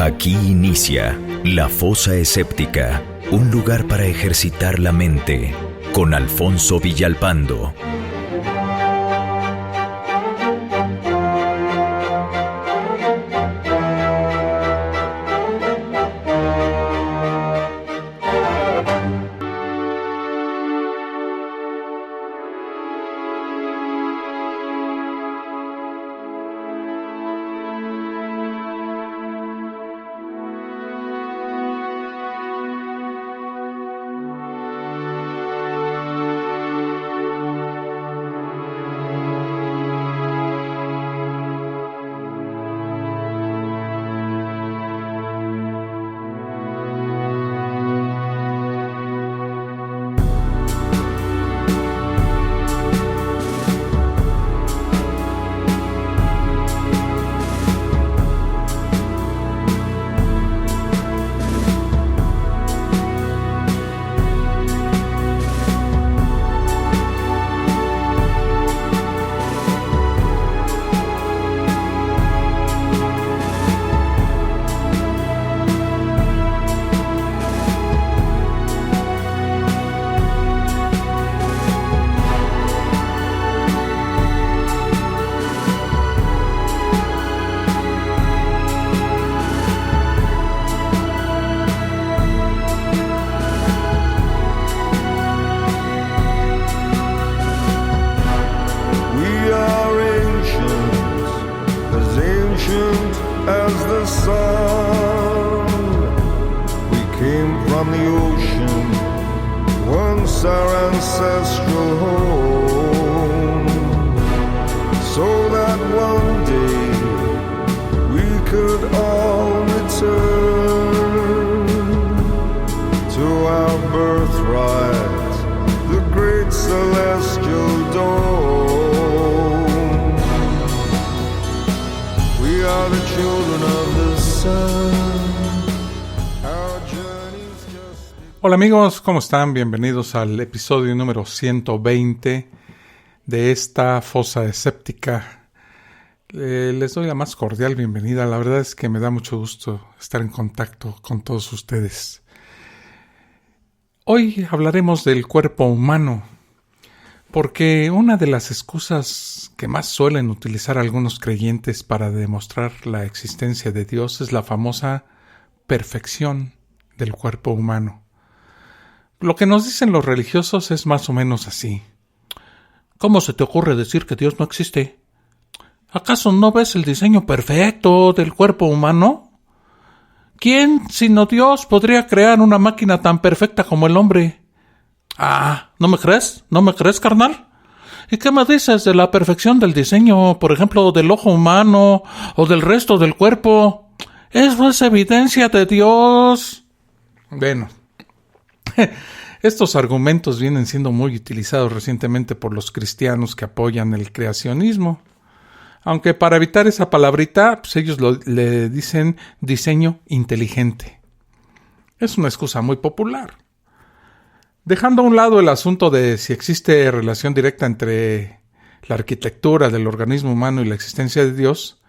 Aquí inicia La Fosa Escéptica, un lugar para ejercitar la mente, con Alfonso Villalpando. Hola amigos, ¿cómo están? Bienvenidos al episodio número 120 de esta Fosa Escéptica. Les doy la más cordial bienvenida. La verdad es que me da mucho gusto estar en contacto con todos ustedes. Hoy hablaremos del cuerpo humano, porque una de las excusas que más suelen utilizar algunos creyentes para demostrar la existencia de Dios es la famosa perfección del cuerpo humano. Lo que nos dicen los religiosos es más o menos así. ¿Cómo se te ocurre decir que Dios no existe? ¿Acaso no ves el diseño perfecto del cuerpo humano? ¿Quién, sino Dios, podría crear una máquina tan perfecta como el hombre? ¿No me crees? ¿No me crees, carnal? ¿Y qué me dices de la perfección del diseño, por ejemplo, del ojo humano o del resto del cuerpo? Eso es evidencia de Dios. Bueno, estos argumentos vienen siendo muy utilizados recientemente por los cristianos que apoyan el creacionismo. Aunque para evitar esa palabrita, pues ellos le dicen diseño inteligente. Es una excusa muy popular. Dejando a un lado el asunto de si existe relación directa entre la arquitectura del organismo humano y la existencia de Dios,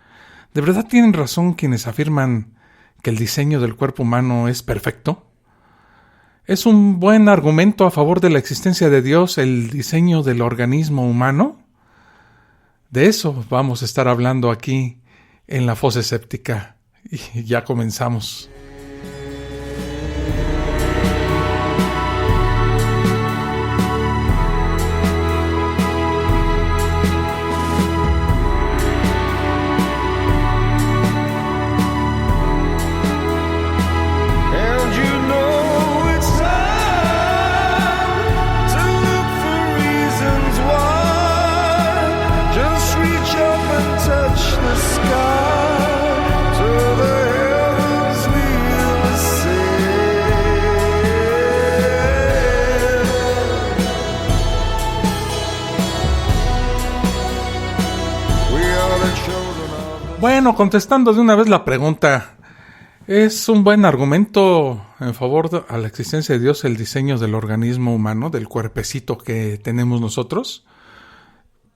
¿de verdad tienen razón quienes afirman que el diseño del cuerpo humano es perfecto? ¿Es un buen argumento a favor de la existencia de Dios el diseño del organismo humano? De eso vamos a estar hablando aquí en La Fosa Escéptica. Y ya comenzamos. Bueno, contestando de una vez la pregunta, ¿es un buen argumento en favor a la existencia de Dios el diseño del organismo humano, del cuerpecito que tenemos nosotros?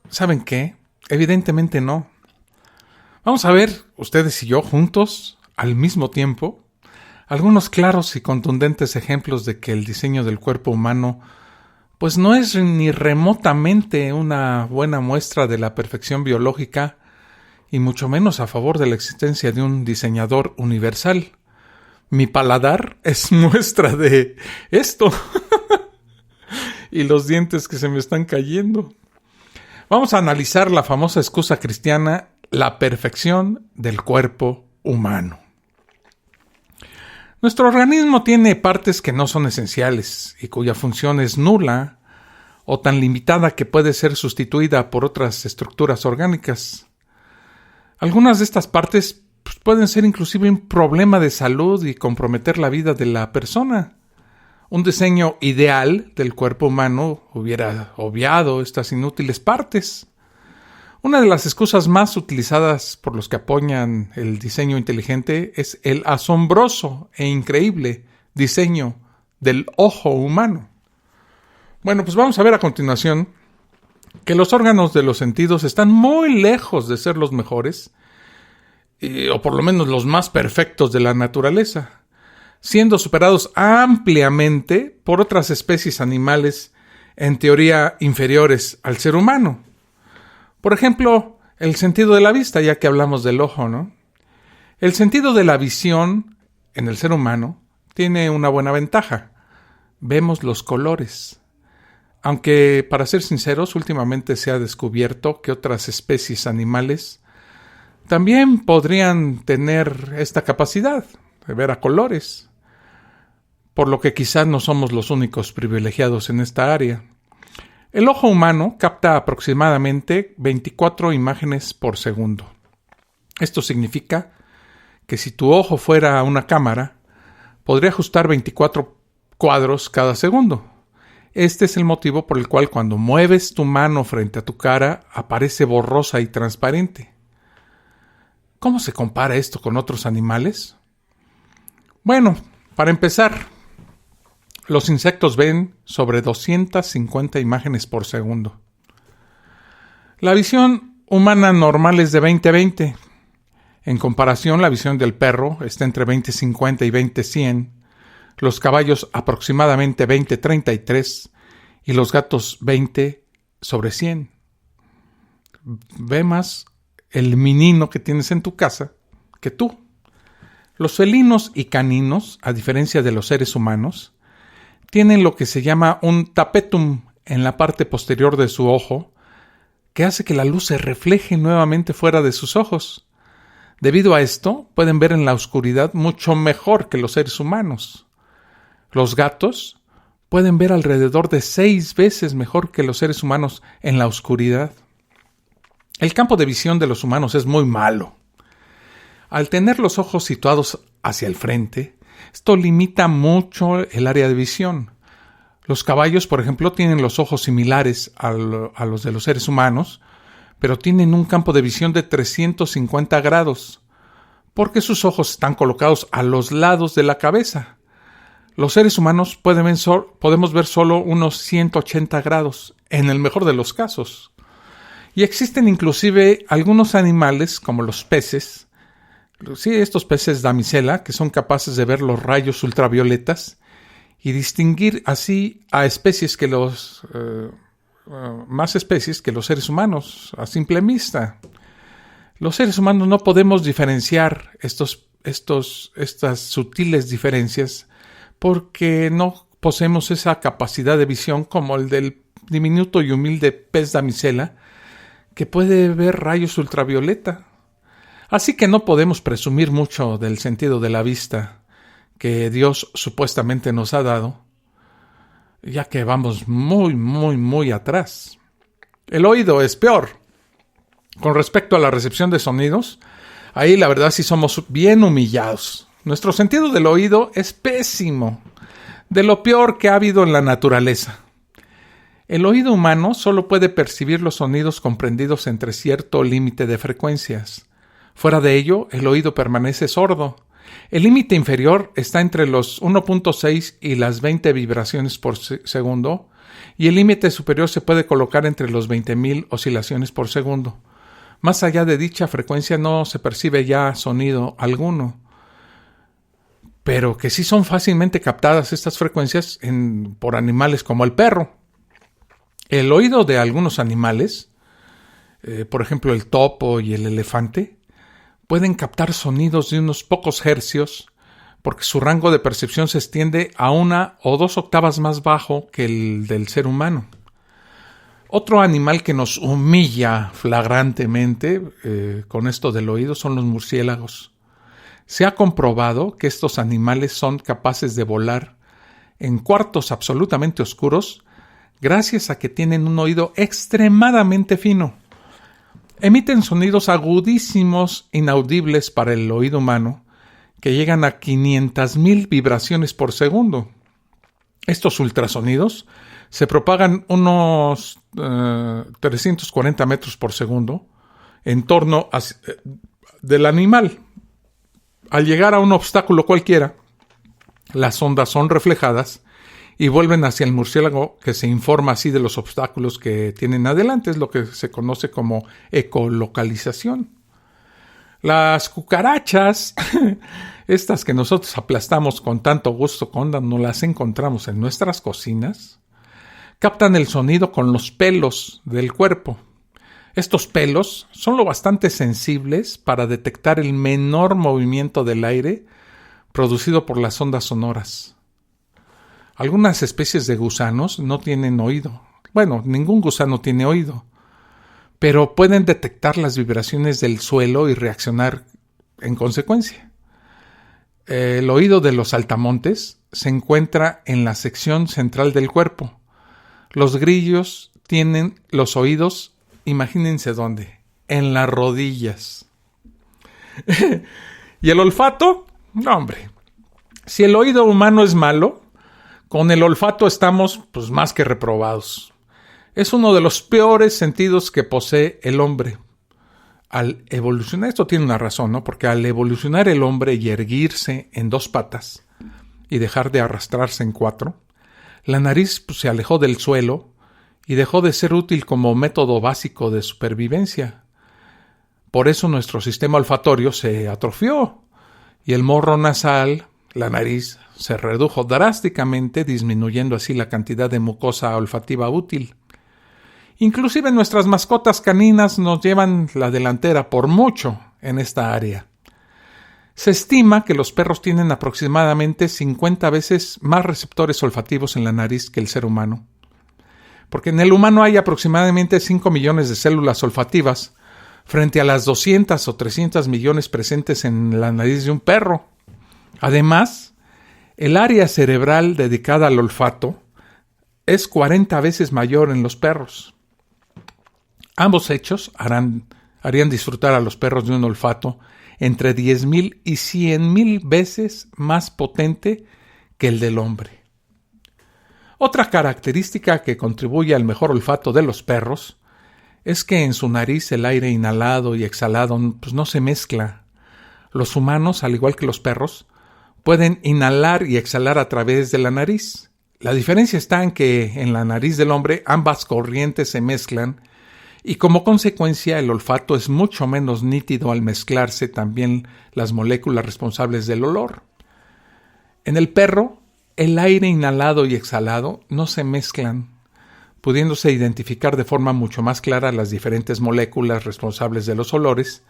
¿Saben qué? Evidentemente no. Vamos a ver, ustedes y yo juntos, al mismo tiempo algunos claros y contundentes ejemplos de que el diseño del cuerpo humano pues no es ni remotamente una buena muestra de la perfección biológica y mucho menos a favor de la existencia de un diseñador universal. Mi paladar es muestra de esto. Y los dientes que se me están cayendo. Vamos a analizar la famosa excusa cristiana, la perfección del cuerpo humano. Nuestro organismo tiene partes que no son esenciales y cuya función es nula o tan limitada que puede ser sustituida por otras estructuras orgánicas. Algunas de estas partes pueden ser inclusive un problema de salud y comprometer la vida de la persona. Un diseño ideal del cuerpo humano hubiera obviado estas inútiles partes. Una de las excusas más utilizadas por los que apoyan el diseño inteligente es el asombroso e increíble diseño del ojo humano. Bueno, pues vamos a ver a continuación que los órganos de los sentidos están muy lejos de ser los mejores, o por lo menos los más perfectos de la naturaleza, siendo superados ampliamente por otras especies animales en teoría inferiores al ser humano. Por ejemplo, el sentido de la vista, ya que hablamos del ojo, ¿no? El sentido de la visión en el ser humano tiene una buena ventaja. Vemos los colores. Aunque, para ser sinceros, últimamente se ha descubierto que otras especies animales también podrían tener esta capacidad de ver a colores, por lo que quizás no somos los únicos privilegiados en esta área. El ojo humano capta aproximadamente 24 imágenes por segundo. Esto significa que si tu ojo fuera una cámara, podría ajustar 24 cuadros cada segundo. Este es el motivo por el cual cuando mueves tu mano frente a tu cara, aparece borrosa y transparente. ¿Cómo se compara esto con otros animales? Bueno, para empezar, los insectos ven sobre 250 imágenes por segundo. La visión humana normal es de 20-20. En comparación, la visión del perro está entre 20-50 y 20-100, los caballos aproximadamente 20-33 y los gatos 20/100. Ve más el menino que tienes en tu casa que tú. Los felinos y caninos, a diferencia de los seres humanos, tienen lo que se llama un tapetum en la parte posterior de su ojo, que hace que la luz se refleje nuevamente fuera de sus ojos. Debido a esto, pueden ver en la oscuridad mucho mejor que los seres humanos. Los gatos pueden ver alrededor de 6 veces mejor que los seres humanos en la oscuridad. El campo de visión de los humanos es muy malo. Al tener los ojos situados hacia el frente, esto limita mucho el área de visión. Los caballos, por ejemplo, tienen los ojos similares a los de los seres humanos, pero tienen un campo de visión de 350 grados, porque sus ojos están colocados a los lados de la cabeza. Los seres humanos podemos ver solo unos 180 grados, en el mejor de los casos. Y existen inclusive algunos animales, como los peces, estos peces damisela, que son capaces de ver los rayos ultravioletas y distinguir así a especies que más especies que los seres humanos a simple vista. Los seres humanos no podemos diferenciar estas sutiles diferencias porque no poseemos esa capacidad de visión como el del diminuto y humilde pez damisela que puede ver rayos ultravioleta. Así que no podemos presumir mucho del sentido de la vista que Dios supuestamente nos ha dado, ya que vamos muy, muy, muy atrás. El oído es peor. Con respecto a la recepción de sonidos, ahí la verdad sí somos bien humillados. Nuestro sentido del oído es pésimo, de lo peor que ha habido en la naturaleza. El oído humano solo puede percibir los sonidos comprendidos entre cierto límite de frecuencias. Fuera de ello, el oído permanece sordo. El límite inferior está entre los 1.6 y las 20 vibraciones por segundo, y el límite superior se puede colocar entre los 20.000 oscilaciones por segundo. Más allá de dicha frecuencia no se percibe ya sonido alguno. pero que sí son fácilmente captadas estas frecuencias por animales como el perro. El oído de algunos animales, por ejemplo el topo y el elefante, pueden captar sonidos de unos pocos hercios porque su rango de percepción se extiende a 1 o 2 octavas más bajo que el del ser humano. Otro animal que nos humilla flagrantemente con esto del oído son los murciélagos. Se ha comprobado que estos animales son capaces de volar en cuartos absolutamente oscuros gracias a que tienen un oído extremadamente fino. Emiten sonidos agudísimos, inaudibles para el oído humano, que llegan a 500,000 vibraciones por segundo. Estos ultrasonidos se propagan unos 340 metros por segundo en torno del animal. Al llegar a un obstáculo cualquiera, las ondas son reflejadas y vuelven hacia el murciélago, que se informa así de los obstáculos que tienen adelante. Es lo que se conoce como ecolocalización. Las cucarachas, estas que nosotros aplastamos con tanto gusto cuando nos las encontramos en nuestras cocinas, captan el sonido con los pelos del cuerpo. Estos pelos son lo bastante sensibles para detectar el menor movimiento del aire producido por las ondas sonoras. Algunas especies de gusanos no tienen oído. Bueno, ningún gusano tiene oído, pero pueden detectar las vibraciones del suelo y reaccionar en consecuencia. El oído de los saltamontes se encuentra en la sección central del cuerpo. Los grillos tienen los oídos, imagínense dónde, en las rodillas. ¿Y el olfato? No, hombre. Si el oído humano es malo, con el olfato estamos más que reprobados. Es uno de los peores sentidos que posee el hombre. Al evolucionar, esto tiene una razón, ¿no? Porque al evolucionar el hombre y erguirse en 2 patas y dejar de arrastrarse en 4, la nariz se alejó del suelo y dejó de ser útil como método básico de supervivencia. Por eso nuestro sistema olfatorio se atrofió y el morro nasal, la nariz, se redujo drásticamente, disminuyendo así la cantidad de mucosa olfativa útil. Inclusive nuestras mascotas caninas nos llevan la delantera por mucho en esta área. Se estima que los perros tienen aproximadamente 50 veces más receptores olfativos en la nariz que el ser humano. Porque en el humano hay aproximadamente 5 millones de células olfativas frente a las 200 o 300 millones presentes en la nariz de un perro. Además, el área cerebral dedicada al olfato es 40 veces mayor en los perros. Ambos hechos harían disfrutar a los perros de un olfato entre 10,000 y 100,000 veces más potente que el del hombre. Otra característica que contribuye al mejor olfato de los perros es que en su nariz el aire inhalado y exhalado no se mezcla. Los humanos, al igual que los perros, pueden inhalar y exhalar a través de la nariz. La diferencia está en que en la nariz del hombre ambas corrientes se mezclan y como consecuencia el olfato es mucho menos nítido al mezclarse también las moléculas responsables del olor. En el perro, el aire inhalado y exhalado no se mezclan, pudiéndose identificar de forma mucho más clara las diferentes moléculas responsables de los olores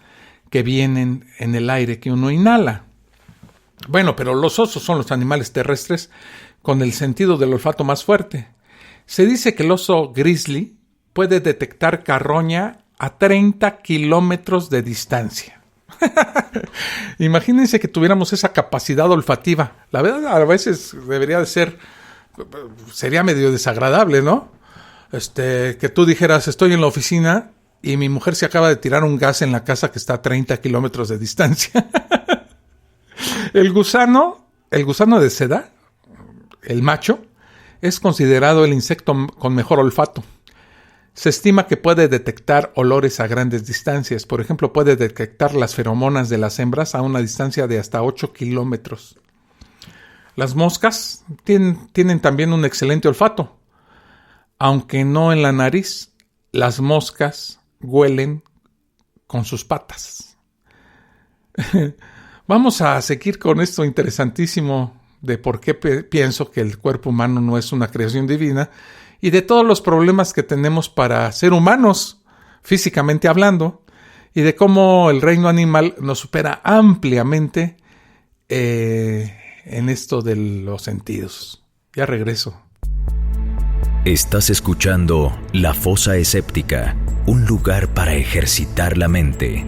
que vienen en el aire que uno inhala. Bueno, pero los osos son los animales terrestres con el sentido del olfato más fuerte. Se dice que el oso grizzly puede detectar carroña a 30 kilómetros de distancia. Imagínense que tuviéramos esa capacidad olfativa. La verdad, a veces sería medio desagradable, ¿no? Que tú dijeras, estoy en la oficina y mi mujer se acaba de tirar un gas en la casa que está a 30 kilómetros de distancia. El gusano de seda, el macho, es considerado el insecto con mejor olfato. Se estima que puede detectar olores a grandes distancias. Por ejemplo, puede detectar las feromonas de las hembras a una distancia de hasta 8 kilómetros. Las moscas tienen también un excelente olfato. Aunque no en la nariz, las moscas huelen con sus patas. Vamos a seguir con esto interesantísimo de por qué pienso que el cuerpo humano no es una creación divina y de todos los problemas que tenemos para ser humanos, físicamente hablando, y de cómo el reino animal nos supera ampliamente en esto de los sentidos. Ya regreso. Estás escuchando La Fosa Escéptica, un lugar para ejercitar la mente.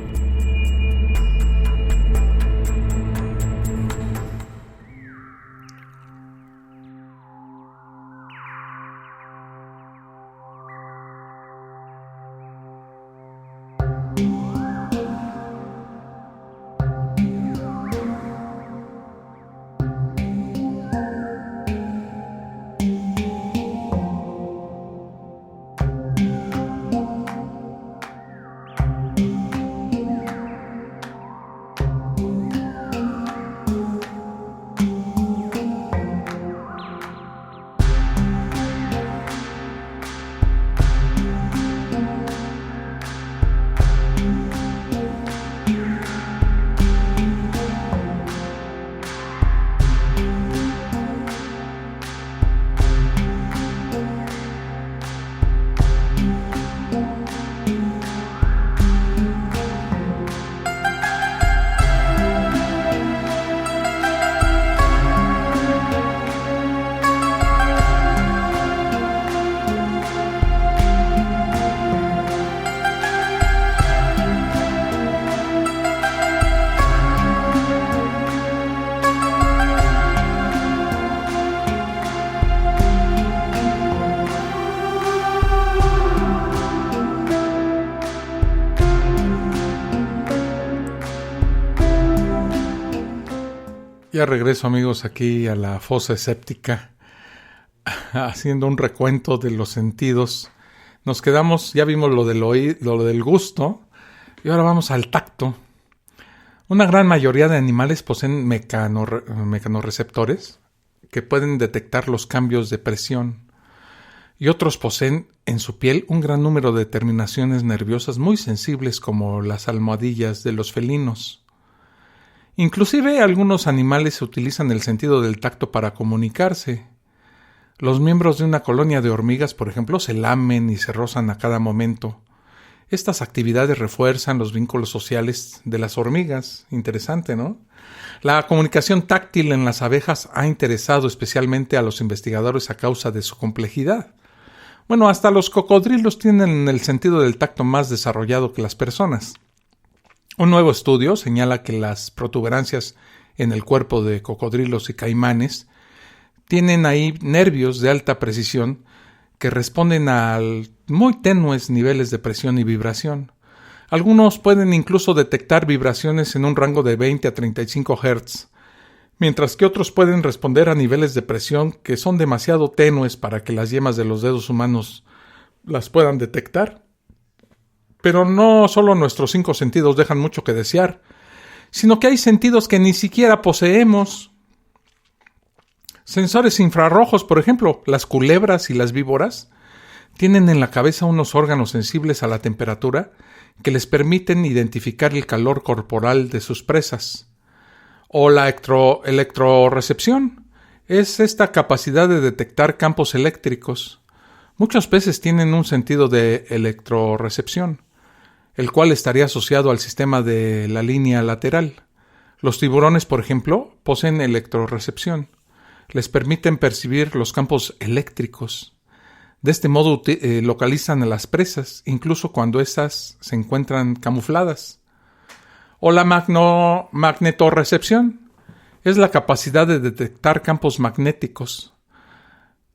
Ya regreso, amigos, aquí a la fosa escéptica, haciendo un recuento de los sentidos. Nos quedamos, ya vimos lo del oído, lo del gusto, y ahora vamos al tacto. Una gran mayoría de animales poseen mecanorreceptores que pueden detectar los cambios de presión, y otros poseen en su piel un gran número de terminaciones nerviosas muy sensibles, como las almohadillas de los felinos. Inclusive algunos animales utilizan el sentido del tacto para comunicarse. Los miembros de una colonia de hormigas, por ejemplo, se lamen y se rozan a cada momento. Estas actividades refuerzan los vínculos sociales de las hormigas. Interesante, ¿no? La comunicación táctil en las abejas ha interesado especialmente a los investigadores a causa de su complejidad. Bueno, hasta los cocodrilos tienen el sentido del tacto más desarrollado que las personas. Un nuevo estudio señala que las protuberancias en el cuerpo de cocodrilos y caimanes tienen ahí nervios de alta precisión que responden a muy tenues niveles de presión y vibración. Algunos pueden incluso detectar vibraciones en un rango de 20 a 35 Hz, mientras que otros pueden responder a niveles de presión que son demasiado tenues para que las yemas de los dedos humanos las puedan detectar. Pero no solo nuestros 5 sentidos dejan mucho que desear, sino que hay sentidos que ni siquiera poseemos. Sensores infrarrojos, por ejemplo, las culebras y las víboras, tienen en la cabeza unos órganos sensibles a la temperatura que les permiten identificar el calor corporal de sus presas. O la electrorecepción es esta capacidad de detectar campos eléctricos. Muchos peces tienen un sentido de electrorecepción, el cual estaría asociado al sistema de la línea lateral. Los tiburones, por ejemplo, poseen electrorecepción. Les permiten percibir los campos eléctricos. De este modo localizan a las presas, incluso cuando éstas se encuentran camufladas. O la magnetorrecepción es la capacidad de detectar campos magnéticos.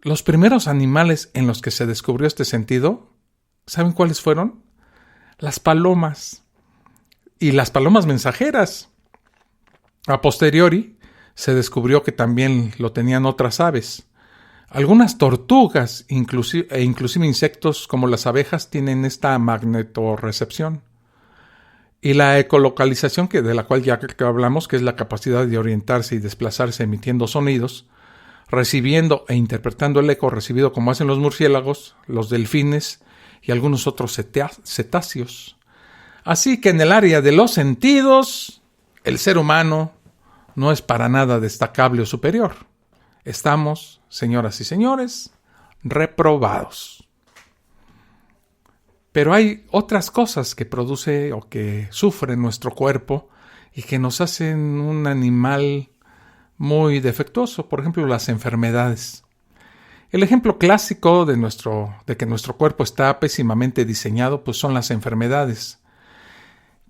Los primeros animales en los que se descubrió este sentido, ¿saben cuáles fueron? Las palomas y las palomas mensajeras. A posteriori se descubrió que también lo tenían otras aves. Algunas tortugas e inclusive insectos como las abejas tienen esta magnetorrecepción. Y la ecolocalización, de la cual ya hablamos, que es la capacidad de orientarse y desplazarse emitiendo sonidos, recibiendo e interpretando el eco recibido como hacen los murciélagos, los delfines y algunos otros cetáceos. Así que en el área de los sentidos, el ser humano no es para nada destacable o superior. Estamos, señoras y señores, reprobados. Pero hay otras cosas que produce o que sufre nuestro cuerpo y que nos hacen un animal muy defectuoso. Por ejemplo, las enfermedades. El ejemplo clásico de que nuestro cuerpo está pésimamente diseñado, pues son las enfermedades.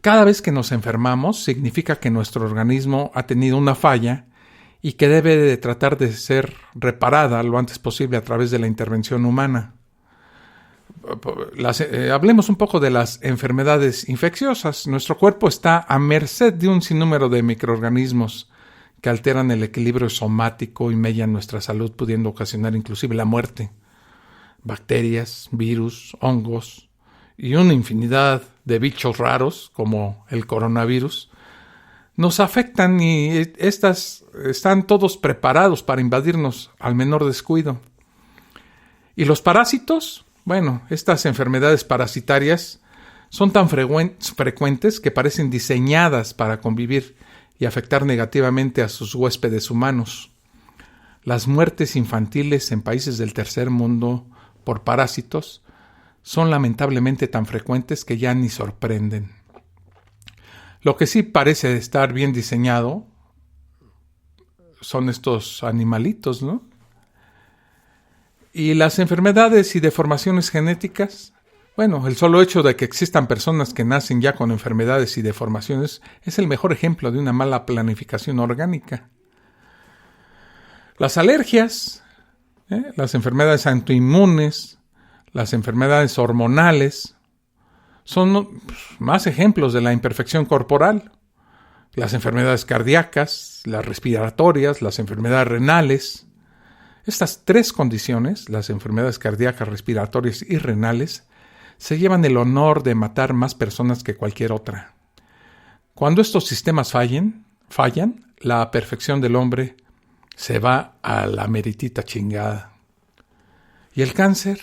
Cada vez que nos enfermamos, significa que nuestro organismo ha tenido una falla y que debe de tratar de ser reparada lo antes posible a través de la intervención humana. Hablemos un poco de las enfermedades infecciosas. Nuestro cuerpo está a merced de un sinnúmero de microorganismos que alteran el equilibrio somático y mellan nuestra salud, pudiendo ocasionar inclusive la muerte. Bacterias, virus, hongos y una infinidad de bichos raros, como el coronavirus, nos afectan y estas están todos preparados para invadirnos al menor descuido. ¿Y los parásitos? Bueno, estas enfermedades parasitarias son tan frecuentes que parecen diseñadas para convivir y afectar negativamente a sus huéspedes humanos. Las muertes infantiles en países del tercer mundo por parásitos son lamentablemente tan frecuentes que ya ni sorprenden. Lo que sí parece estar bien diseñado son estos animalitos, ¿no? Y las enfermedades y deformaciones genéticas, bueno, el solo hecho de que existan personas que nacen ya con enfermedades y deformaciones es el mejor ejemplo de una mala planificación orgánica. Las alergias, las enfermedades autoinmunes, las enfermedades hormonales, son más ejemplos de la imperfección corporal. Las enfermedades cardíacas, las respiratorias, las enfermedades renales. Estas tres condiciones, las enfermedades cardíacas, respiratorias y renales, se llevan el honor de matar más personas que cualquier otra. Cuando estos sistemas fallan, la perfección del hombre se va a la meritita chingada. ¿Y el cáncer?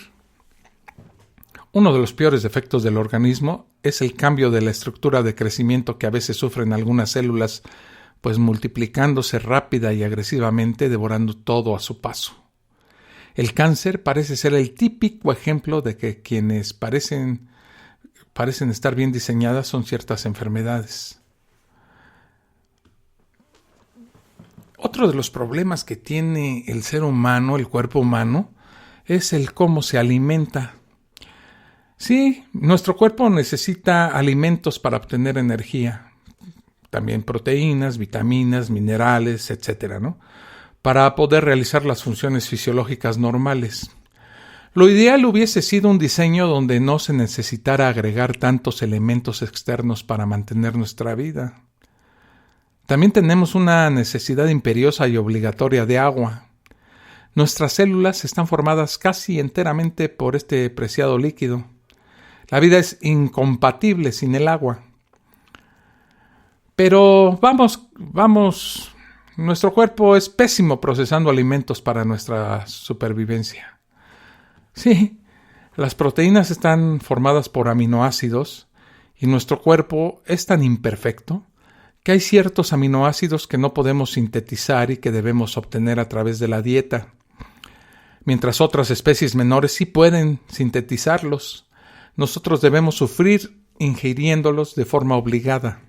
Uno de los peores defectos del organismo es el cambio de la estructura de crecimiento que a veces sufren algunas células, pues multiplicándose rápida y agresivamente, devorando todo a su paso. El cáncer parece ser el típico ejemplo de que quienes parecen estar bien diseñadas son ciertas enfermedades. Otro de los problemas que tiene el ser humano, el cuerpo humano, es el cómo se alimenta. Sí, nuestro cuerpo necesita alimentos para obtener energía, también proteínas, vitaminas, minerales, etcétera, ¿no? Para poder realizar las funciones fisiológicas normales. Lo ideal hubiese sido un diseño donde no se necesitara agregar tantos elementos externos para mantener nuestra vida. También tenemos una necesidad imperiosa y obligatoria de agua. Nuestras células están formadas casi enteramente por este preciado líquido. La vida es incompatible sin el agua. Pero vamos, nuestro cuerpo es pésimo procesando alimentos para nuestra supervivencia. Sí, las proteínas están formadas por aminoácidos y nuestro cuerpo es tan imperfecto que hay ciertos aminoácidos que no podemos sintetizar y que debemos obtener a través de la dieta, mientras otras especies menores sí pueden sintetizarlos. Nosotros debemos sufrir ingiriéndolos de forma obligada.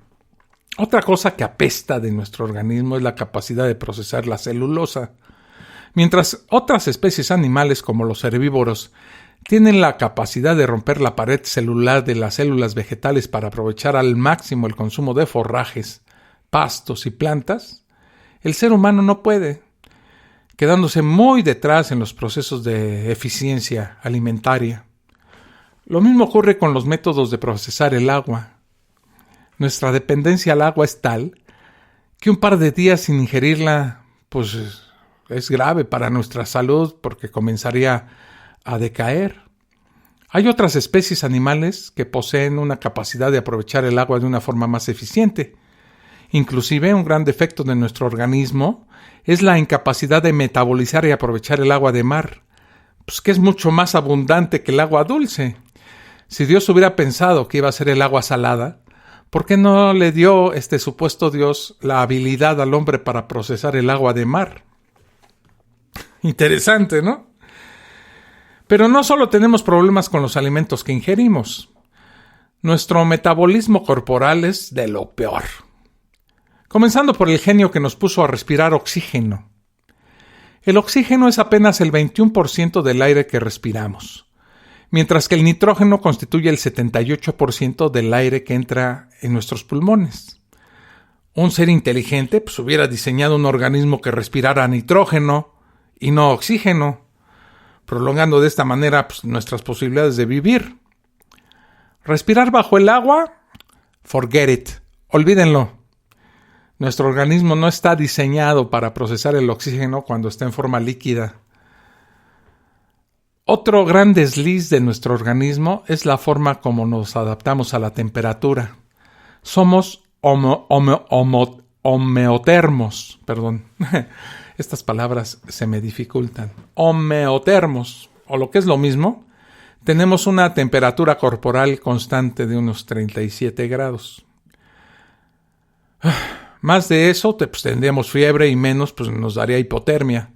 Otra cosa que apesta de nuestro organismo es la capacidad de procesar la celulosa. Mientras otras especies animales como los herbívoros tienen la capacidad de romper la pared celular de las células vegetales para aprovechar al máximo el consumo de forrajes, pastos y plantas, el ser humano no puede, quedándose muy detrás en los procesos de eficiencia alimentaria. Lo mismo ocurre con los métodos de procesar el agua. Nuestra dependencia al agua es tal que un par de días sin ingerirla, pues es grave para nuestra salud porque comenzaría a decaer. Hay otras especies animales que poseen una capacidad de aprovechar el agua de una forma más eficiente. Inclusive un gran defecto de nuestro organismo es la incapacidad de metabolizar y aprovechar el agua de mar, pues que es mucho más abundante que el agua dulce. Si Dios hubiera pensado que iba a ser el agua salada, ¿Por qué no le dio este supuesto Dios la habilidad al hombre para procesar el agua de mar? Interesante, ¿no? Pero no solo tenemos problemas con los alimentos que ingerimos. Nuestro metabolismo corporal es de lo peor. Comenzando por el genio que nos puso a respirar oxígeno. El oxígeno es apenas el 21% del aire que respiramos, mientras que el nitrógeno constituye el 78% del aire que entra en nuestros pulmones. Un ser inteligente hubiera diseñado un organismo que respirara nitrógeno y no oxígeno, prolongando de esta manera nuestras posibilidades de vivir. Respirar bajo el agua, forget it, olvídenlo. Nuestro organismo no está diseñado para procesar el oxígeno cuando está en forma líquida. Otro gran desliz de nuestro organismo es la forma como nos adaptamos a la temperatura. Somos homeotermos. Estas palabras se me dificultan. Homeotermos, o lo que es lo mismo, tenemos una temperatura corporal constante de unos 37 grados. Más de eso, tendríamos fiebre y menos, nos daría hipotermia.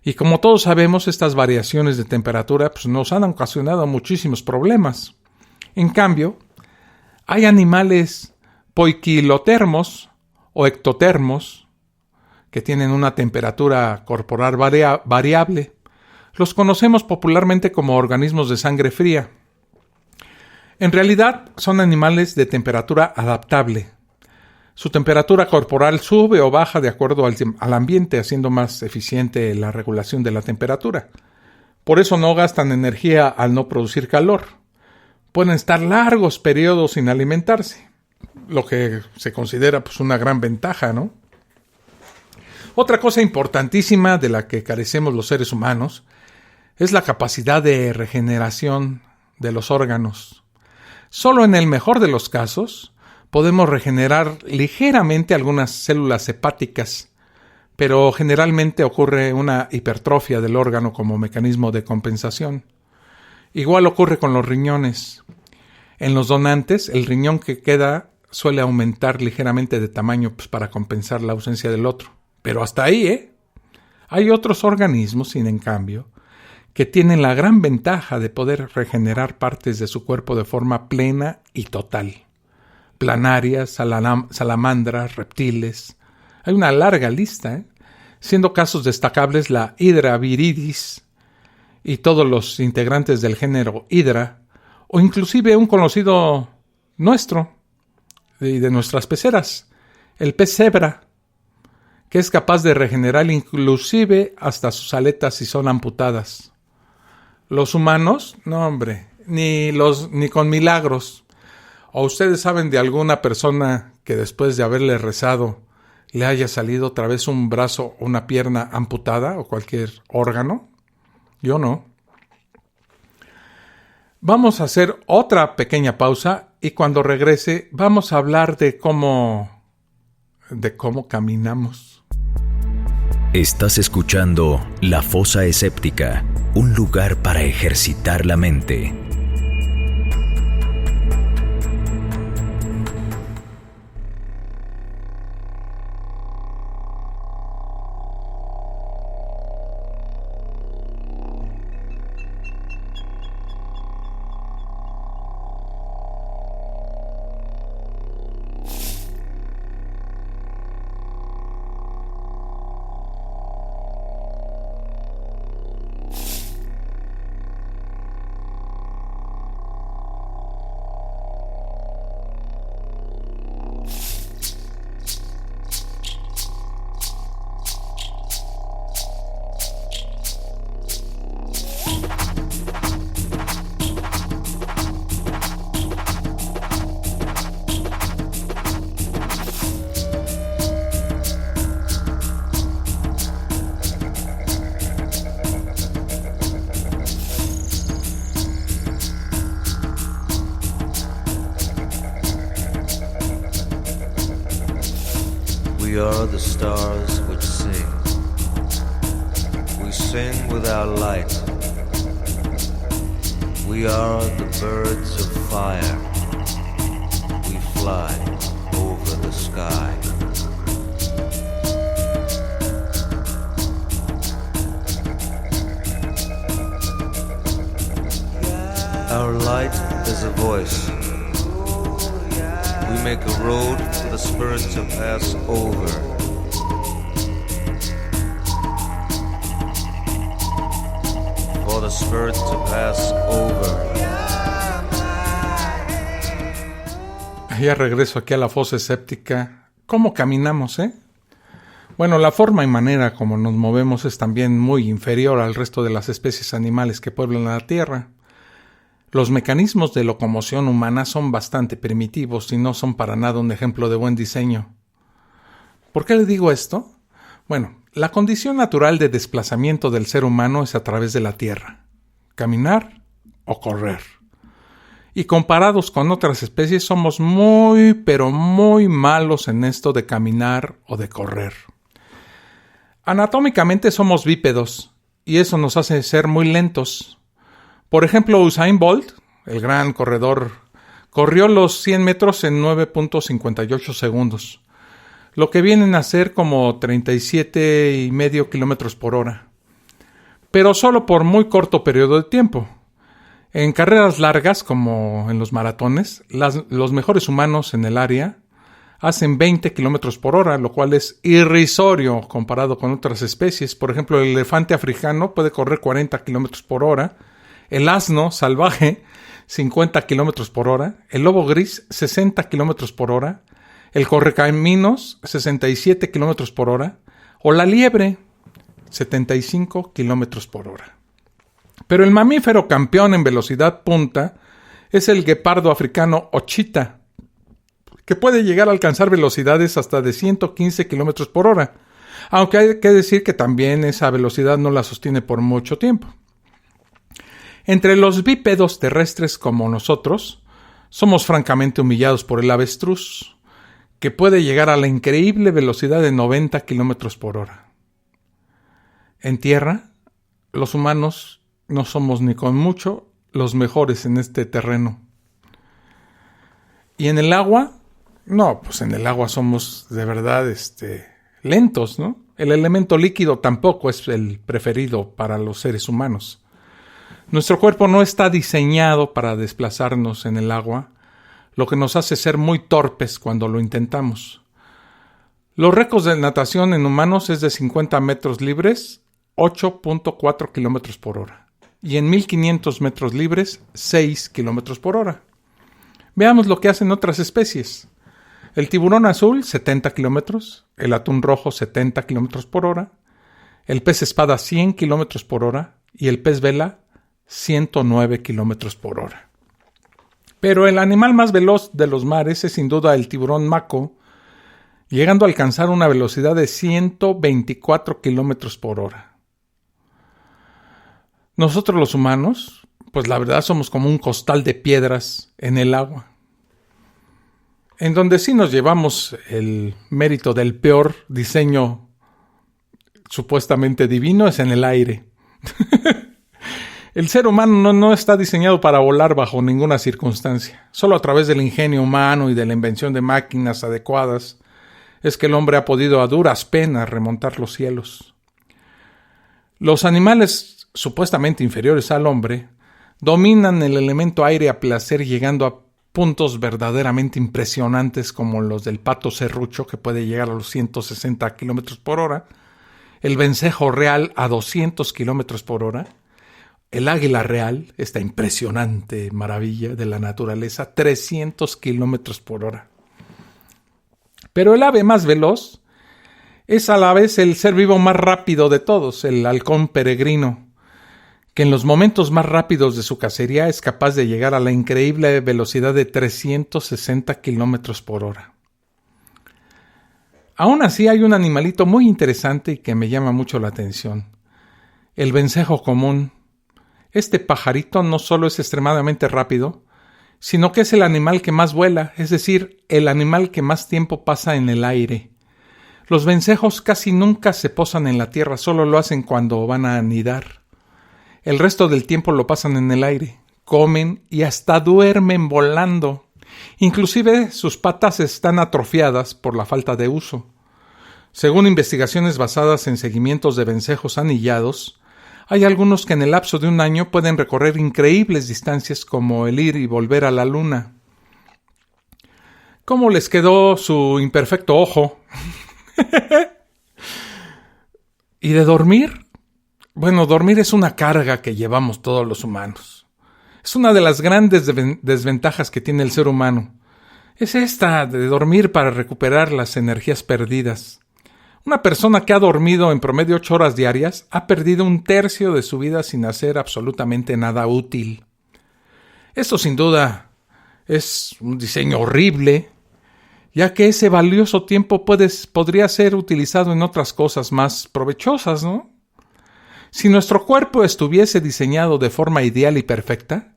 Y como todos sabemos, estas variaciones de temperatura nos han ocasionado muchísimos problemas. En cambio, hay animales poiquilotermos o ectotermos que tienen una temperatura corporal variable. Los conocemos popularmente como organismos de sangre fría. En realidad, son animales de temperatura adaptable. Su temperatura corporal sube o baja de acuerdo al ambiente, haciendo más eficiente la regulación de la temperatura. Por eso no gastan energía al no producir calor. Pueden estar largos periodos sin alimentarse, lo que se considera una gran ventaja, ¿no? Otra cosa importantísima de la que carecemos los seres humanos es la capacidad de regeneración de los órganos. Solo en el mejor de los casos podemos regenerar ligeramente algunas células hepáticas, pero generalmente ocurre una hipertrofia del órgano como mecanismo de compensación. Igual ocurre con los riñones. En los donantes, el riñón que queda suele aumentar ligeramente de tamaño para compensar la ausencia del otro. Pero hasta ahí, Hay otros organismos, en cambio, que tienen la gran ventaja de poder regenerar partes de su cuerpo de forma plena y total. Planarias, salamandras, reptiles. Hay una larga lista, siendo casos destacables la Hydra viridis y todos los integrantes del género Hydra, o inclusive un conocido nuestro, de nuestras peceras, el pez cebra, que es capaz de regenerar inclusive hasta sus aletas si son amputadas. Los humanos, no hombre, ni con milagros. ¿O ustedes saben de alguna persona que después de haberle rezado le haya salido otra vez un brazo o una pierna amputada o cualquier órgano? Yo no. Vamos a hacer otra pequeña pausa y cuando regrese vamos a hablar de cómo caminamos. Estás escuchando La Fosa Escéptica, un lugar para ejercitar la mente. We are the stars which sing. We sing with our light. We are the birds of fire. We fly over the sky. Our light is a voice. We make a road for the spirit to pass over. For the spirit to pass over. Ya regreso aquí a la fosa escéptica. ¿Cómo caminamos, Bueno, la forma y manera como nos movemos es también muy inferior al resto de las especies animales que pueblan la Tierra. Los mecanismos de locomoción humana son bastante primitivos y no son para nada un ejemplo de buen diseño. ¿Por qué le digo esto? Bueno, la condición natural de desplazamiento del ser humano es a través de la tierra, caminar o correr. Y comparados con otras especies somos muy, pero muy malos en esto de caminar o de correr. Anatómicamente somos bípedos y eso nos hace ser muy lentos. Por ejemplo, Usain Bolt, el gran corredor, corrió los 100 metros en 9.58 segundos, lo que vienen a ser como 37,5 kilómetros por hora, pero solo por muy corto periodo de tiempo. En carreras largas, como en los maratones, los mejores humanos en el área hacen 20 kilómetros por hora, lo cual es irrisorio comparado con otras especies. Por ejemplo, el elefante africano puede correr 40 kilómetros por hora, el asno salvaje 50 kilómetros por hora, el lobo gris 60 kilómetros por hora, el correcaminos 67 kilómetros por hora o la liebre 75 kilómetros por hora. Pero el mamífero campeón en velocidad punta es el guepardo africano o chita, que puede llegar a alcanzar velocidades hasta de 115 kilómetros por hora, aunque hay que decir que también esa velocidad no la sostiene por mucho tiempo. Entre los bípedos terrestres como nosotros, somos francamente humillados por el avestruz, que puede llegar a la increíble velocidad de 90 kilómetros por hora. En tierra, los humanos no somos ni con mucho los mejores en este terreno. ¿Y en el agua? No, pues en el agua somos de verdad lentos, ¿no? El elemento líquido tampoco es el preferido para los seres humanos. Nuestro cuerpo no está diseñado para desplazarnos en el agua, lo que nos hace ser muy torpes cuando lo intentamos. Los récords de natación en humanos es de 50 metros libres, 8.4 kilómetros por hora. Y en 1500 metros libres, 6 kilómetros por hora. Veamos lo que hacen otras especies. El tiburón azul, 70 kilómetros, el atún rojo, 70 kilómetros por hora, el pez espada, 100 kilómetros por hora, y el pez vela, 109 kilómetros por hora. Pero el animal más veloz de los mares es sin duda el tiburón maco, llegando a alcanzar una velocidad de 124 kilómetros por hora. Nosotros los humanos, pues la verdad somos como un costal de piedras en el agua. En donde sí nos llevamos el mérito del peor diseño supuestamente divino es en el aire. El ser humano no está diseñado para volar bajo ninguna circunstancia. Solo a través del ingenio humano y de la invención de máquinas adecuadas es que el hombre ha podido a duras penas remontar los cielos. Los animales supuestamente inferiores al hombre, dominan el elemento aire a placer llegando a puntos verdaderamente impresionantes como los del pato serrucho que puede llegar a los 160 kilómetros por hora, el vencejo real a 200 kilómetros por hora, el águila real, esta impresionante maravilla de la naturaleza, 300 kilómetros por hora. Pero el ave más veloz es a la vez el ser vivo más rápido de todos, el halcón peregrino, que en los momentos más rápidos de su cacería es capaz de llegar a la increíble velocidad de 360 kilómetros por hora. Aún así hay un animalito muy interesante y que me llama mucho la atención, el vencejo común. Este pajarito no solo es extremadamente rápido, sino que es el animal que más vuela, es decir, el animal que más tiempo pasa en el aire. Los vencejos casi nunca se posan en la tierra, solo lo hacen cuando van a anidar. El resto del tiempo lo pasan en el aire, comen y hasta duermen volando. Inclusive sus patas están atrofiadas por la falta de uso. Según investigaciones basadas en seguimientos de vencejos anillados, hay algunos que en el lapso de un año pueden recorrer increíbles distancias como el ir y volver a la luna. ¿Cómo les quedó su imperfecto ojo? ¿Y de dormir? Bueno, dormir es una carga que llevamos todos los humanos. Es una de las grandes desventajas que tiene el ser humano. Es esta de dormir para recuperar las energías perdidas. Una persona que ha dormido en promedio 8 horas diarias ha perdido 1/3 de su vida sin hacer absolutamente nada útil. Esto sin duda es un diseño horrible, ya que ese valioso tiempo podría ser utilizado en otras cosas más provechosas, ¿no? Si nuestro cuerpo estuviese diseñado de forma ideal y perfecta,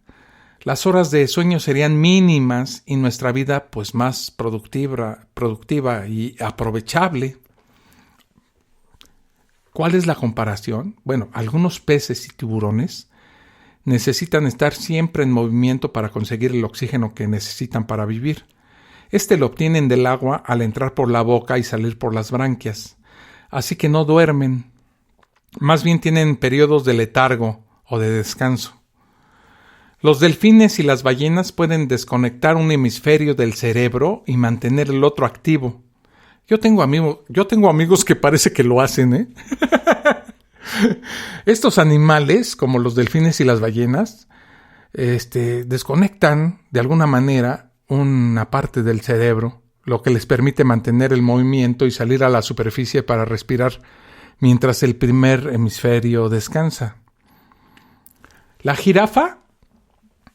las horas de sueño serían mínimas y nuestra vida pues más productiva y aprovechable. ¿Cuál es la comparación? Bueno, algunos peces y tiburones necesitan estar siempre en movimiento para conseguir el oxígeno que necesitan para vivir. Este lo obtienen del agua al entrar por la boca y salir por las branquias. Así que no duermen. Más bien tienen periodos de letargo o de descanso. Los delfines y las ballenas pueden desconectar un hemisferio del cerebro y mantener el otro activo. Yo tengo amigos que parece que lo hacen, ¿eh? Estos animales, como los delfines y las ballenas, desconectan de alguna manera una parte del cerebro, lo que les permite mantener el movimiento y salir a la superficie para respirar mientras el primer hemisferio descansa. La jirafa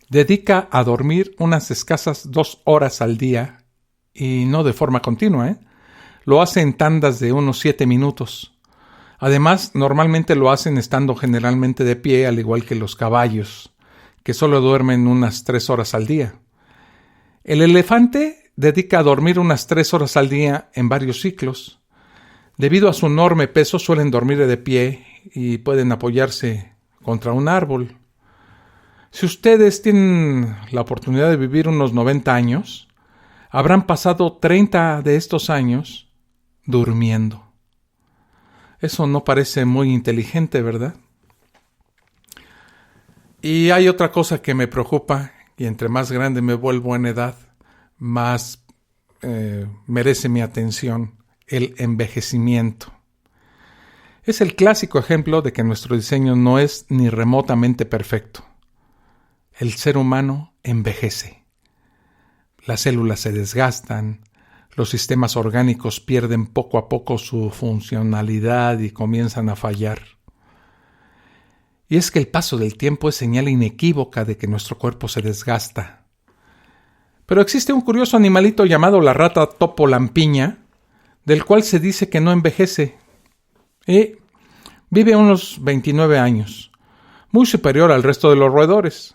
dedica a dormir unas escasas 2 horas al día y no de forma continua, ¿eh? Lo hace en tandas de unos 7 minutos. Además, normalmente lo hacen estando generalmente de pie, al igual que los caballos, que solo duermen unas 3 horas al día. El elefante dedica a dormir unas 3 horas al día en varios ciclos. Debido a su enorme peso, suelen dormir de pie y pueden apoyarse contra un árbol. Si ustedes tienen la oportunidad de vivir unos 90 años, habrán pasado 30 de estos años durmiendo. Eso no parece muy inteligente, ¿verdad? Y hay otra cosa que me preocupa, y entre más grande me vuelvo en edad, más merece mi atención: el envejecimiento. Es el clásico ejemplo de que nuestro diseño no es ni remotamente perfecto. El ser humano envejece. Las células se desgastan, los sistemas orgánicos pierden poco a poco su funcionalidad y comienzan a fallar. Y es que el paso del tiempo es señal inequívoca de que nuestro cuerpo se desgasta. Pero existe un curioso animalito llamado la rata topo lampiña, del cual se dice que no envejece. Y vive unos 29 años, muy superior al resto de los roedores.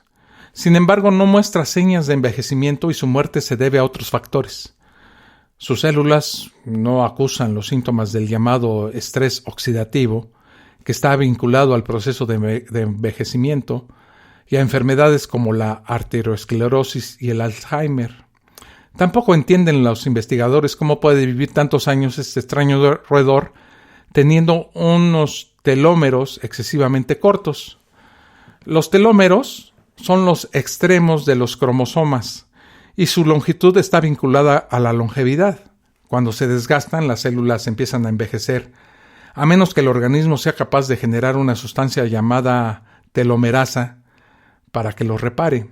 Sin embargo, no muestra señas de envejecimiento y su muerte se debe a otros factores. Sus células no acusan los síntomas del llamado estrés oxidativo, que está vinculado al proceso de envejecimiento y a enfermedades como la arteriosclerosis y el Alzheimer. Tampoco entienden los investigadores cómo puede vivir tantos años este extraño roedor teniendo unos telómeros excesivamente cortos. Los telómeros son los extremos de los cromosomas y su longitud está vinculada a la longevidad. Cuando se desgastan, las células empiezan a envejecer, a menos que el organismo sea capaz de generar una sustancia llamada telomerasa para que los repare.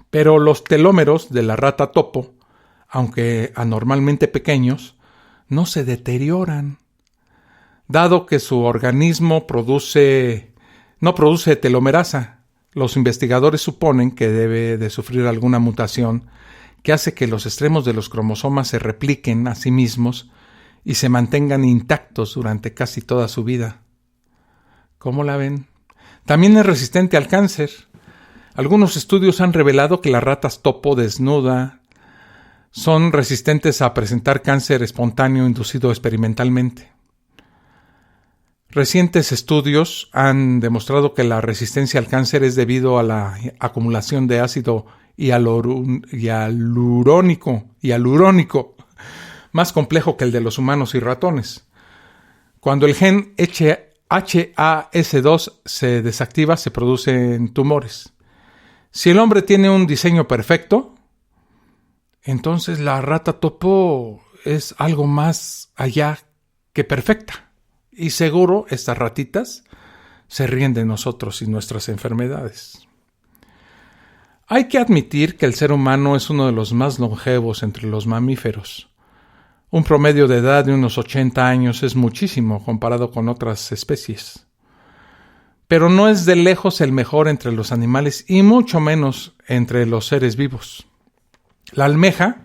Pero los telómeros de la rata topo, aunque anormalmente pequeños, no se deterioran. Dado que su organismo no produce telomerasa, los investigadores suponen que debe de sufrir alguna mutación que hace que los extremos de los cromosomas se repliquen a sí mismos y se mantengan intactos durante casi toda su vida. ¿Cómo la ven? También es resistente al cáncer. Algunos estudios han revelado que las ratas topo desnuda son resistentes a presentar cáncer espontáneo inducido experimentalmente. Recientes estudios han demostrado que la resistencia al cáncer es debido a la acumulación de ácido y alurónico, más complejo que el de los humanos y ratones. Cuando el gen HAS2 se desactiva, se producen tumores. Si el hombre tiene un diseño perfecto, entonces la rata topo es algo más allá que perfecta. Y seguro estas ratitas se ríen de nosotros y nuestras enfermedades. Hay que admitir que el ser humano es uno de los más longevos entre los mamíferos. Un promedio de edad de unos 80 años es muchísimo comparado con otras especies. Pero no es de lejos el mejor entre los animales y mucho menos entre los seres vivos. La almeja,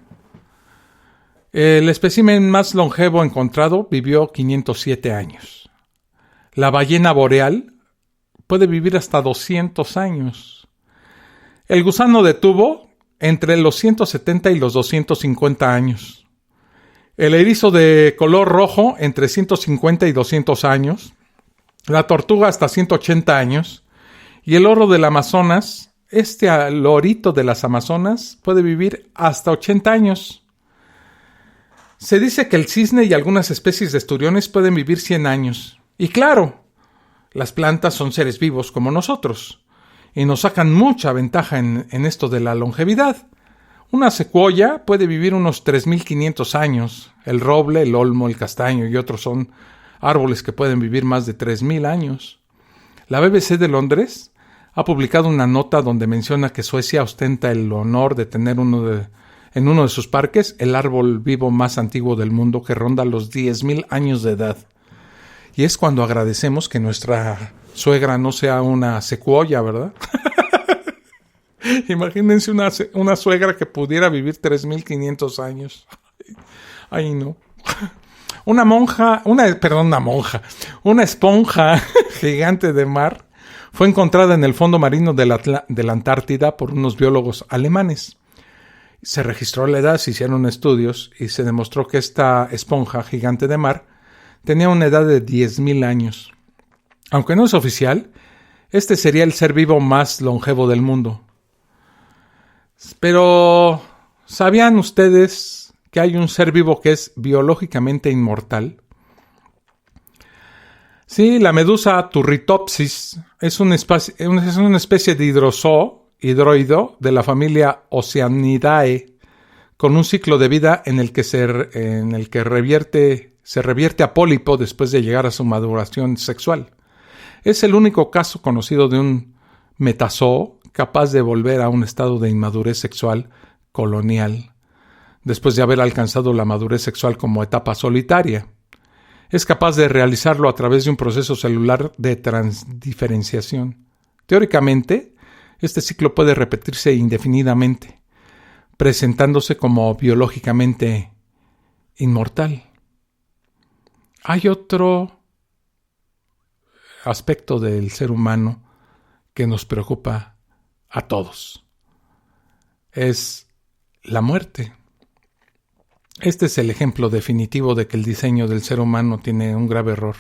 el espécimen más longevo encontrado, vivió 507 años. La ballena boreal puede vivir hasta 200 años. El gusano de tubo, entre los 170 y los 250 años. El erizo de color rojo, entre 150 y 200 años. La tortuga, hasta 180 años. Y el oro del Amazonas, lorito de las Amazonas, puede vivir hasta 80 años. Se dice que el cisne y algunas especies de esturiones pueden vivir 100 años. Y claro, las plantas son seres vivos como nosotros. Y nos sacan mucha ventaja en esto de la longevidad. Una secuoya puede vivir unos 3.500 años. El roble, el olmo, el castaño y otros son árboles que pueden vivir más de 3.000 años. La BBC de Londres ha publicado una nota donde menciona que Suecia ostenta el honor de tener en uno de sus parques el árbol vivo más antiguo del mundo, que ronda los 10.000 años de edad. Y es cuando agradecemos que nuestra suegra no sea una secuoya, ¿verdad? Imagínense una suegra que pudiera vivir 3.500 años. Ay, no. Una esponja gigante de mar fue encontrada en el fondo marino de la Antártida por unos biólogos alemanes. Se registró la edad, se hicieron estudios y se demostró que esta esponja gigante de mar tenía una edad de 10.000 años. Aunque no es oficial, este sería el ser vivo más longevo del mundo. Pero, ¿sabían ustedes que hay un ser vivo que es biológicamente inmortal? Sí, la medusa Turritopsis es una especie de hidroide de la familia Oceanidae, con un ciclo de vida en el que se revierte a pólipo después de llegar a su maduración sexual. Es el único caso conocido de un metazoo capaz de volver a un estado de inmadurez sexual colonial, después de haber alcanzado la madurez sexual como etapa solitaria. Es capaz de realizarlo a través de un proceso celular de transdiferenciación. Teóricamente, este ciclo puede repetirse indefinidamente, presentándose como biológicamente inmortal. Hay otro aspecto del ser humano que nos preocupa a todos. Es la muerte. Este es el ejemplo definitivo de que el diseño del ser humano tiene un grave error.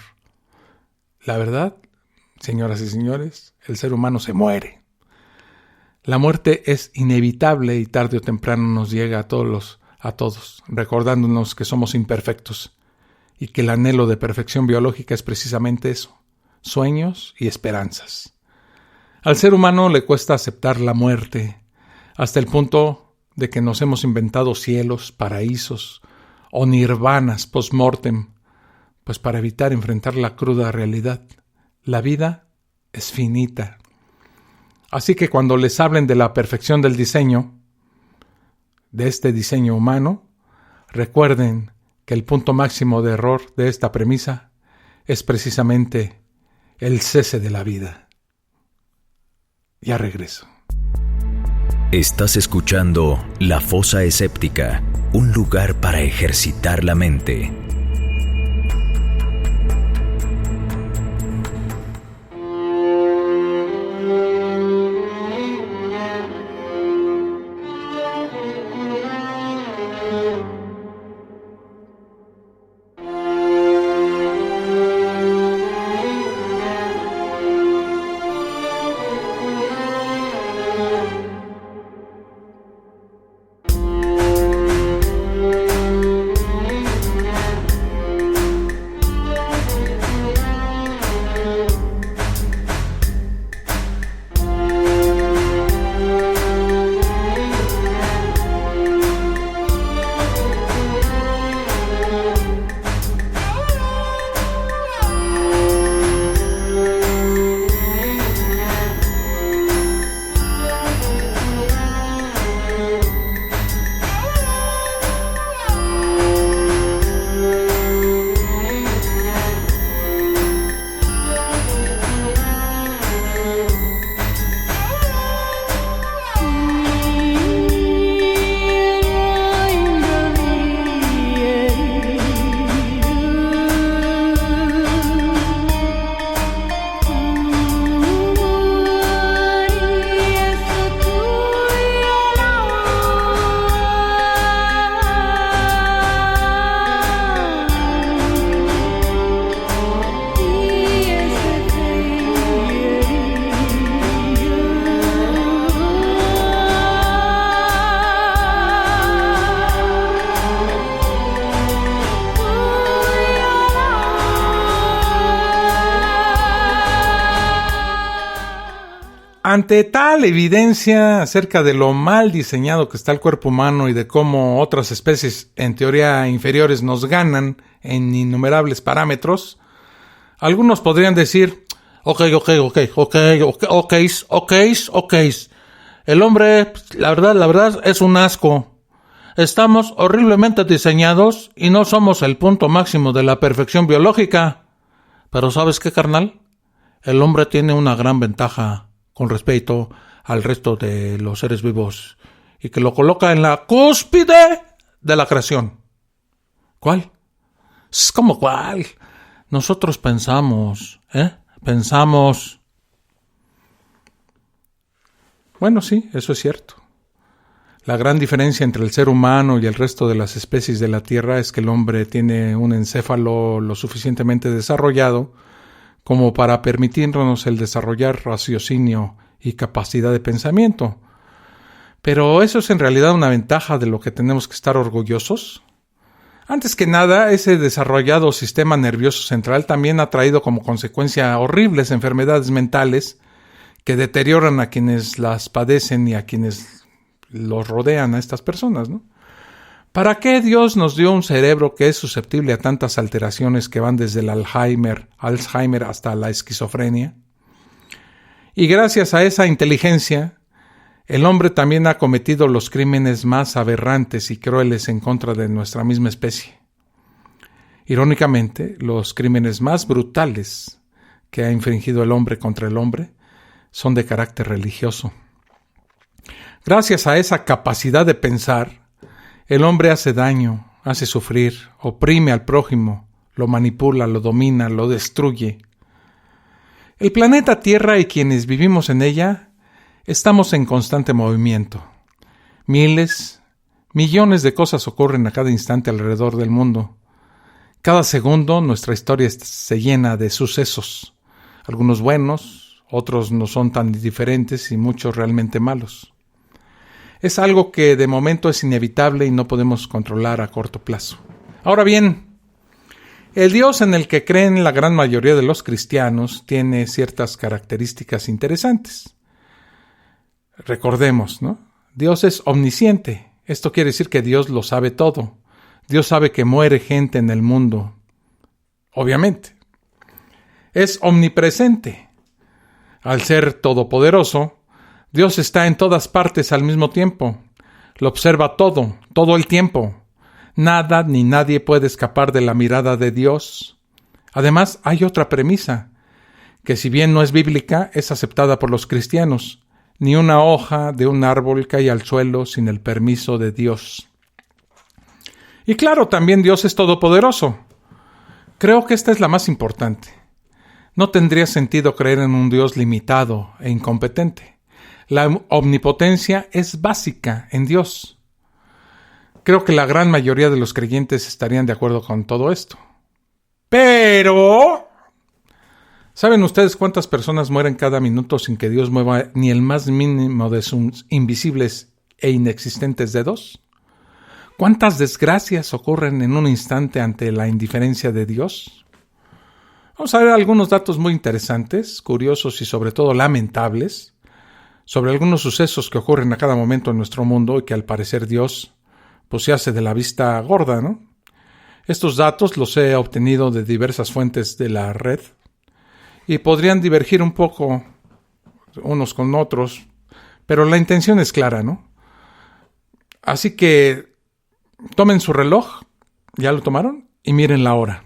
La verdad, señoras y señores, el ser humano se muere. La muerte es inevitable y tarde o temprano nos llega a todos, recordándonos que somos imperfectos y que el anhelo de perfección biológica es precisamente eso, sueños y esperanzas. Al ser humano le cuesta aceptar la muerte, hasta el punto de que nos hemos inventado cielos, paraísos o nirvanas post-mortem, pues para evitar enfrentar la cruda realidad. La vida es finita. Así que cuando les hablen de la perfección del diseño, de este diseño humano, recuerden que el punto máximo de error de esta premisa es precisamente el cese de la vida. Ya regreso. Estás escuchando La Fosa Escéptica, un lugar para ejercitar la mente. Ante tal evidencia acerca de lo mal diseñado que está el cuerpo humano y de cómo otras especies en teoría inferiores nos ganan en innumerables parámetros, algunos podrían decir, ok. El hombre, la verdad es un asco. Estamos horriblemente diseñados y no somos el punto máximo de la perfección biológica. Pero ¿sabes qué, carnal? El hombre tiene una gran ventaja con respecto al resto de los seres vivos y que lo coloca en la cúspide de la creación. ¿Cuál? ¿Cómo cuál? Nosotros pensamos, Pensamos. Bueno, sí, eso es cierto. La gran diferencia entre el ser humano y el resto de las especies de la Tierra es que el hombre tiene un encéfalo lo suficientemente desarrollado como para permitirnos el desarrollar raciocinio y capacidad de pensamiento. Pero eso es en realidad una ventaja de lo que tenemos que estar orgullosos. Antes que nada, ese desarrollado sistema nervioso central también ha traído como consecuencia horribles enfermedades mentales que deterioran a quienes las padecen y a quienes los rodean a estas personas, ¿no? ¿Para qué Dios nos dio un cerebro que es susceptible a tantas alteraciones que van desde el Alzheimer hasta la esquizofrenia? Y gracias a esa inteligencia, el hombre también ha cometido los crímenes más aberrantes y crueles en contra de nuestra misma especie. Irónicamente, los crímenes más brutales que ha infringido el hombre contra el hombre son de carácter religioso. Gracias a esa capacidad de pensar, el hombre hace daño, hace sufrir, oprime al prójimo, lo manipula, lo domina, lo destruye. El planeta Tierra y quienes vivimos en ella estamos en constante movimiento. Miles, millones de cosas ocurren a cada instante alrededor del mundo. Cada segundo nuestra historia se llena de sucesos, algunos buenos, otros no son tan diferentes y muchos realmente malos. Es algo que de momento es inevitable y no podemos controlar a corto plazo. Ahora bien, el Dios en el que creen la gran mayoría de los cristianos tiene ciertas características interesantes. Recordemos, ¿no? Dios es omnisciente. Esto quiere decir que Dios lo sabe todo. Dios sabe que muere gente en el mundo. Obviamente. Es omnipresente. Al ser todopoderoso, Dios está en todas partes al mismo tiempo. Lo observa todo el tiempo. Nada ni nadie puede escapar de la mirada de Dios. Además, hay otra premisa, que si bien no es bíblica, es aceptada por los cristianos. Ni una hoja de un árbol cae al suelo sin el permiso de Dios. Y claro, también Dios es todopoderoso. Creo que esta es la más importante. No tendría sentido creer en un Dios limitado e incompetente. La omnipotencia es básica en Dios. Creo que la gran mayoría de los creyentes estarían de acuerdo con todo esto. Pero, ¿saben ustedes cuántas personas mueren cada minuto sin que Dios mueva ni el más mínimo de sus invisibles e inexistentes dedos? ¿Cuántas desgracias ocurren en un instante ante la indiferencia de Dios? Vamos a ver algunos datos muy interesantes, curiosos y sobre todo lamentables, sobre algunos sucesos que ocurren a cada momento en nuestro mundo y que al parecer Dios pues se hace de la vista gorda, ¿no? Estos datos los he obtenido de diversas fuentes de la red y podrían divergir un poco unos con otros, pero la intención es clara, ¿no? Así que tomen su reloj, ¿ya lo tomaron? Y miren la hora.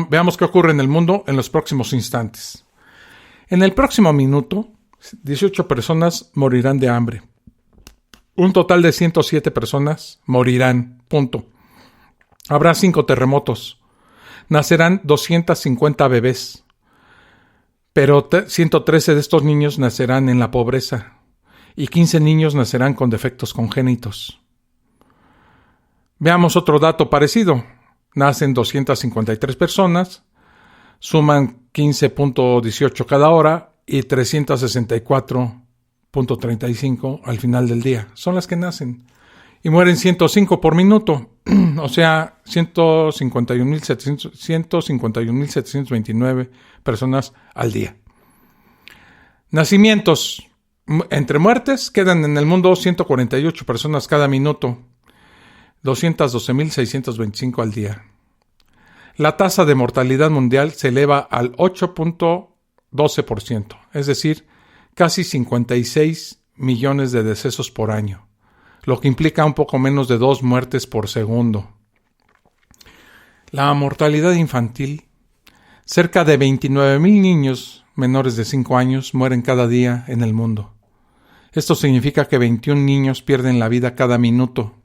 Veamos qué ocurre en el mundo en los próximos instantes. En el próximo minuto, 18 personas morirán de hambre. Un total de 107 personas morirán. Punto. Habrá 5 terremotos. Nacerán 250 bebés. Pero 113 de estos niños nacerán en la pobreza. Y 15 niños nacerán con defectos congénitos. Veamos otro dato parecido. Nacen 253 personas. Suman 15.18 cada hora. Y 364.35 al final del día. Son las que nacen. Y mueren 105 por minuto. O sea, 151.729 personas al día. Nacimientos. Entre muertes quedan en el mundo 148 personas cada minuto, 212.625 al día. La tasa de mortalidad mundial se eleva al 8.12%, es decir, casi 56 millones de decesos por año, lo que implica un poco menos de 2 muertes por segundo. La mortalidad infantil. Cerca de 29,000 niños menores de 5 años mueren cada día en el mundo. Esto significa que 21 niños pierden la vida cada minuto.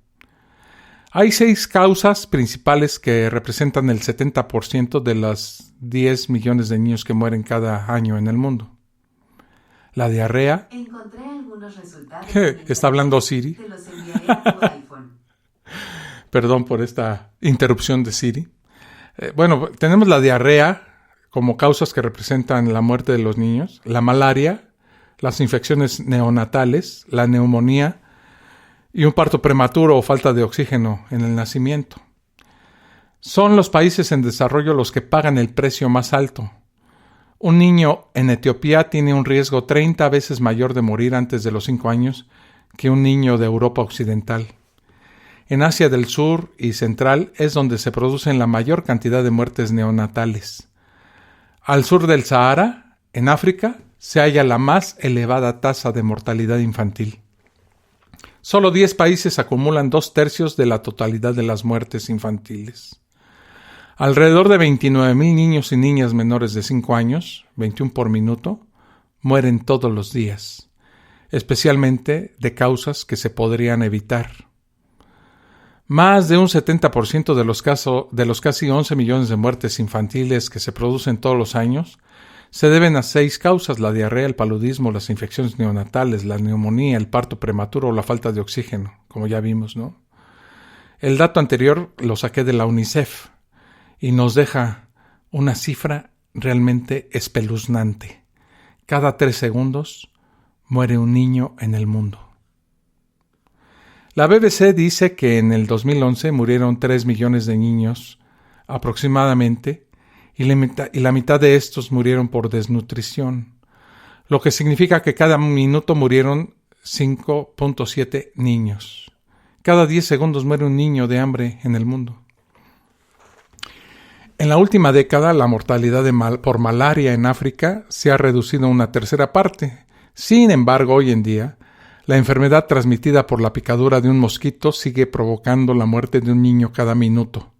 Hay 6 causas principales que representan el 70% de las 10 millones de niños que mueren cada año en el mundo. La diarrea. Encontré algunos resultados. Está hablando Siri. Te los enviaré a tu iPhone. Perdón por esta interrupción de Siri. Tenemos la diarrea como causas que representan la muerte de los niños, la malaria, las infecciones neonatales, la neumonía y un parto prematuro o falta de oxígeno en el nacimiento. Son los países en desarrollo los que pagan el precio más alto. Un niño en Etiopía tiene un riesgo 30 veces mayor de morir antes de los 5 años que un niño de Europa Occidental. En Asia del Sur y Central es donde se producen la mayor cantidad de muertes neonatales. Al sur del Sahara, en África, se halla la más elevada tasa de mortalidad infantil. Solo 10 países acumulan 2/3 de la totalidad de las muertes infantiles. Alrededor de 29,000 niños y niñas menores de 5 años, 21 por minuto, mueren todos los días, especialmente de causas que se podrían evitar. Más de un 70% de los casi 11 millones de muertes infantiles que se producen todos los años se deben a 6 causas: la diarrea, el paludismo, las infecciones neonatales, la neumonía, el parto prematuro o la falta de oxígeno, como ya vimos, ¿no? El dato anterior lo saqué de la UNICEF y nos deja una cifra realmente espeluznante. Cada 3 segundos muere un niño en el mundo. La BBC dice que en el 2011 murieron 3 millones de niños aproximadamente y la mitad de estos murieron por desnutrición, lo que significa que cada minuto murieron 5.7 niños. Cada 10 segundos muere un niño de hambre en el mundo. En la última década, la mortalidad por malaria en África se ha reducido a una tercera parte. Sin embargo, hoy en día, la enfermedad transmitida por la picadura de un mosquito sigue provocando la muerte de un niño cada minuto.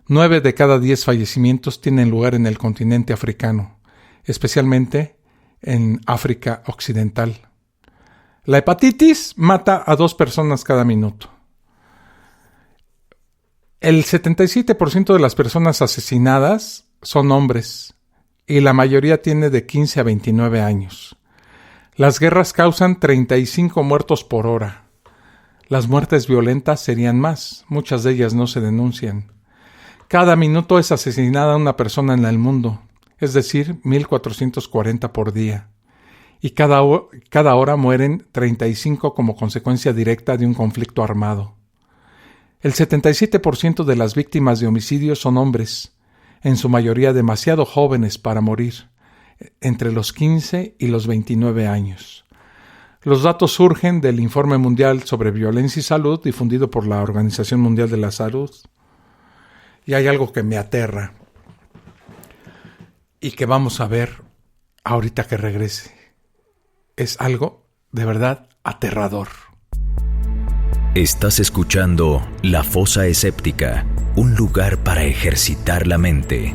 9 de cada 10 fallecimientos tienen lugar en el continente africano, especialmente en África Occidental. La hepatitis mata a 2 personas cada minuto. El 77% de las personas asesinadas son hombres y la mayoría tiene de 15 a 29 años. Las guerras causan 35 muertos por hora. Las muertes violentas serían más, muchas de ellas no se denuncian. Cada minuto es asesinada una persona en el mundo, es decir, 1,440 por día. Y cada hora mueren 35 como consecuencia directa de un conflicto armado. El 77% de las víctimas de homicidios son hombres, en su mayoría demasiado jóvenes para morir, entre los 15 y los 29 años. Los datos surgen del Informe Mundial sobre Violencia y Salud difundido por la Organización Mundial de la Salud. Y hay algo que me aterra y que vamos a ver ahorita que regrese. Es algo de verdad aterrador. Estás escuchando La Fosa Escéptica, un lugar para ejercitar la mente.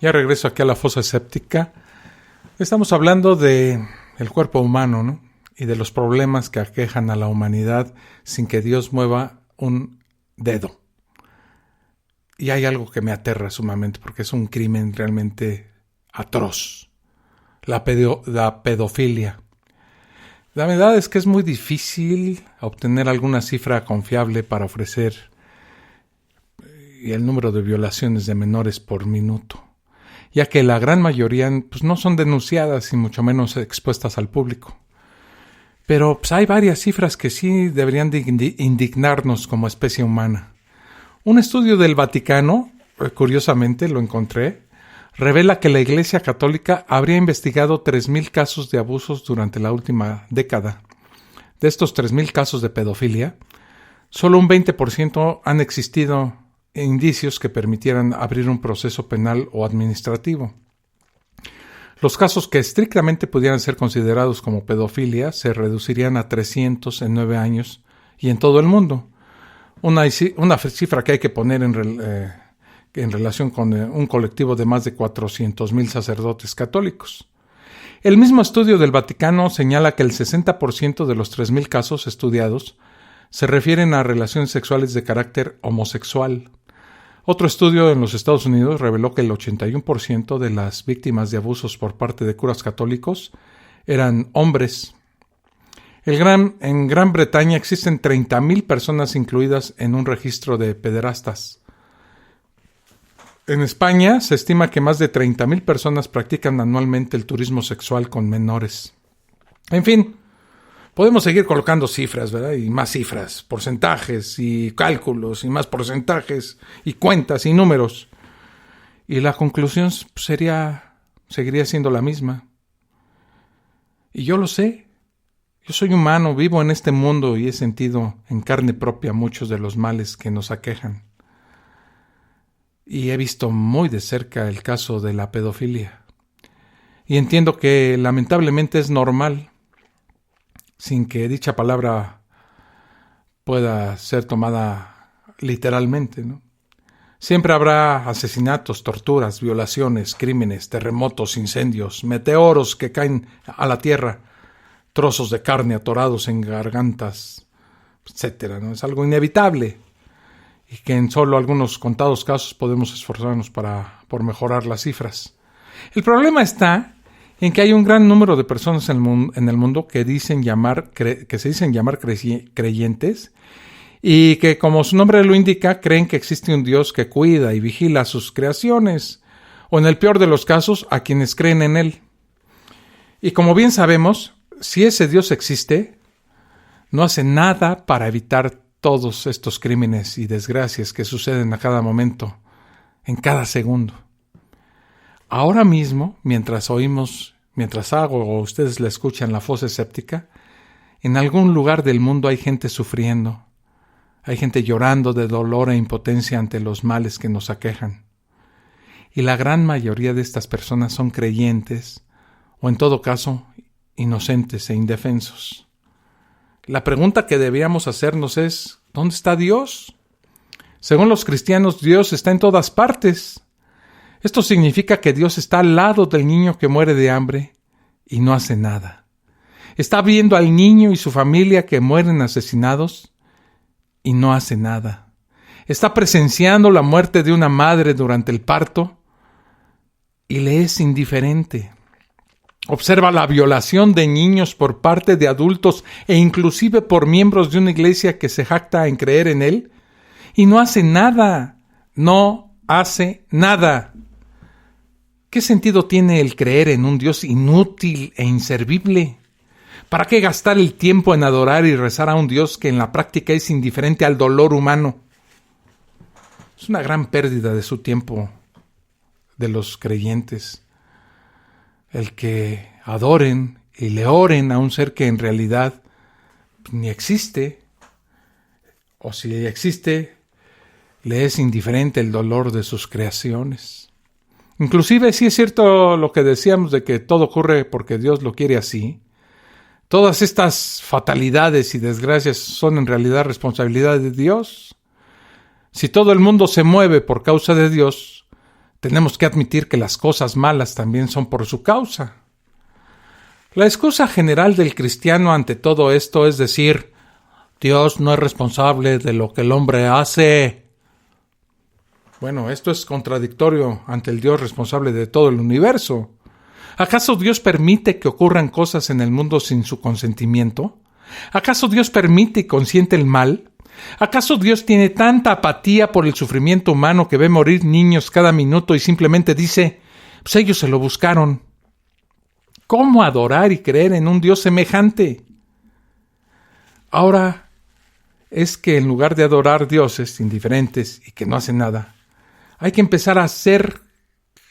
Ya regreso aquí a la fosa séptica. Estamos hablando de el cuerpo humano, ¿no? Y de los problemas que aquejan a la humanidad sin que Dios mueva un dedo. Y hay algo que me aterra sumamente porque es un crimen realmente atroz. La pedofilia. La verdad es que es muy difícil obtener alguna cifra confiable para ofrecer el número de violaciones de menores por minuto, ya que la gran mayoría pues, no son denunciadas y mucho menos expuestas al público. Pero pues, hay varias cifras que sí deberían de indignarnos como especie humana. Un estudio del Vaticano, curiosamente lo encontré, revela que la Iglesia Católica habría investigado 3,000 casos de abusos durante la última década. De estos 3,000 casos de pedofilia, solo un 20% han existido indicios que permitieran abrir un proceso penal o administrativo. Los casos que estrictamente pudieran ser considerados como pedofilia se reducirían a 300 en 9 años y en todo el mundo. Una cifra que hay que poner en relación con un colectivo de más de 400,000 sacerdotes católicos. El mismo estudio del Vaticano señala que el 60% de los 3,000 casos estudiados se refieren a relaciones sexuales de carácter homosexual. Otro estudio en los Estados Unidos reveló que el 81% de las víctimas de abusos por parte de curas católicos eran hombres. En Gran Bretaña existen 30,000 personas incluidas en un registro de pederastas. En España se estima que más de 30,000 personas practican anualmente el turismo sexual con menores. En fin, podemos seguir colocando cifras, ¿verdad? Y más cifras, porcentajes y cálculos y más porcentajes y cuentas y números. Y la conclusión seguiría siendo la misma. Y yo lo sé. Yo soy humano, vivo en este mundo y he sentido en carne propia muchos de los males que nos aquejan. Y he visto muy de cerca el caso de la pedofilia. Y entiendo que lamentablemente es normal, sin que dicha palabra pueda ser tomada literalmente, ¿no? Siempre habrá asesinatos, torturas, violaciones, crímenes, terremotos, incendios, meteoros que caen a la tierra, trozos de carne atorados en gargantas, etcétera, ¿no? Es algo inevitable y que en solo algunos contados casos podemos esforzarnos por mejorar las cifras. El problema está en que hay un gran número de personas en el mundo que se dicen llamar creyentes y que, como su nombre lo indica, creen que existe un Dios que cuida y vigila sus creaciones, o en el peor de los casos, a quienes creen en Él. Y como bien sabemos, si ese Dios existe, no hace nada para evitar todos estos crímenes y desgracias que suceden a cada momento, en cada segundo. Ahora mismo, mientras hago o ustedes la escuchan la fosa séptica, en algún lugar del mundo hay gente sufriendo, hay gente llorando de dolor e impotencia ante los males que nos aquejan. Y la gran mayoría de estas personas son creyentes, o en todo caso, inocentes e indefensos. La pregunta que debíamos hacernos es, ¿dónde está Dios? Según los cristianos, Dios está en todas partes. Esto significa que Dios está al lado del niño que muere de hambre y no hace nada. Está viendo al niño y su familia que mueren asesinados y no hace nada. Está presenciando la muerte de una madre durante el parto y le es indiferente. Observa la violación de niños por parte de adultos e inclusive por miembros de una iglesia que se jacta en creer en él y no hace nada. No hace nada. ¿Qué sentido tiene el creer en un Dios inútil e inservible? ¿Para qué gastar el tiempo en adorar y rezar a un Dios que en la práctica es indiferente al dolor humano? Es una gran pérdida de su tiempo de los creyentes el que adoren y le oren a un ser que en realidad ni existe, o si existe, le es indiferente el dolor de sus creaciones. Inclusive, sí es cierto lo que decíamos de que todo ocurre porque Dios lo quiere así. Todas estas fatalidades y desgracias son en realidad responsabilidad de Dios. Si todo el mundo se mueve por causa de Dios, tenemos que admitir que las cosas malas también son por su causa. La excusa general del cristiano ante todo esto es decir, Dios no es responsable de lo que el hombre hace. Bueno, esto es contradictorio ante el Dios responsable de todo el universo. ¿Acaso Dios permite que ocurran cosas en el mundo sin su consentimiento? ¿Acaso Dios permite y consiente el mal? ¿Acaso Dios tiene tanta apatía por el sufrimiento humano que ve morir niños cada minuto y simplemente dice, pues ellos se lo buscaron? ¿Cómo adorar y creer en un Dios semejante? Ahora, es que en lugar de adorar dioses indiferentes y que no hacen nada, hay que empezar a hacer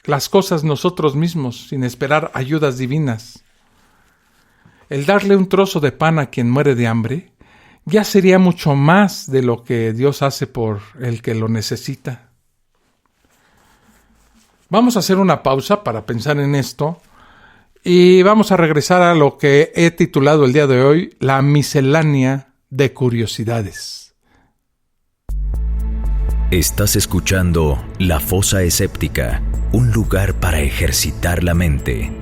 las cosas nosotros mismos sin esperar ayudas divinas. El darle un trozo de pan a quien muere de hambre ya sería mucho más de lo que Dios hace por el que lo necesita. Vamos a hacer una pausa para pensar en esto y vamos a regresar a lo que he titulado el día de hoy, la miscelánea de curiosidades. Estás escuchando La Fosa Escéptica, un lugar para ejercitar la mente.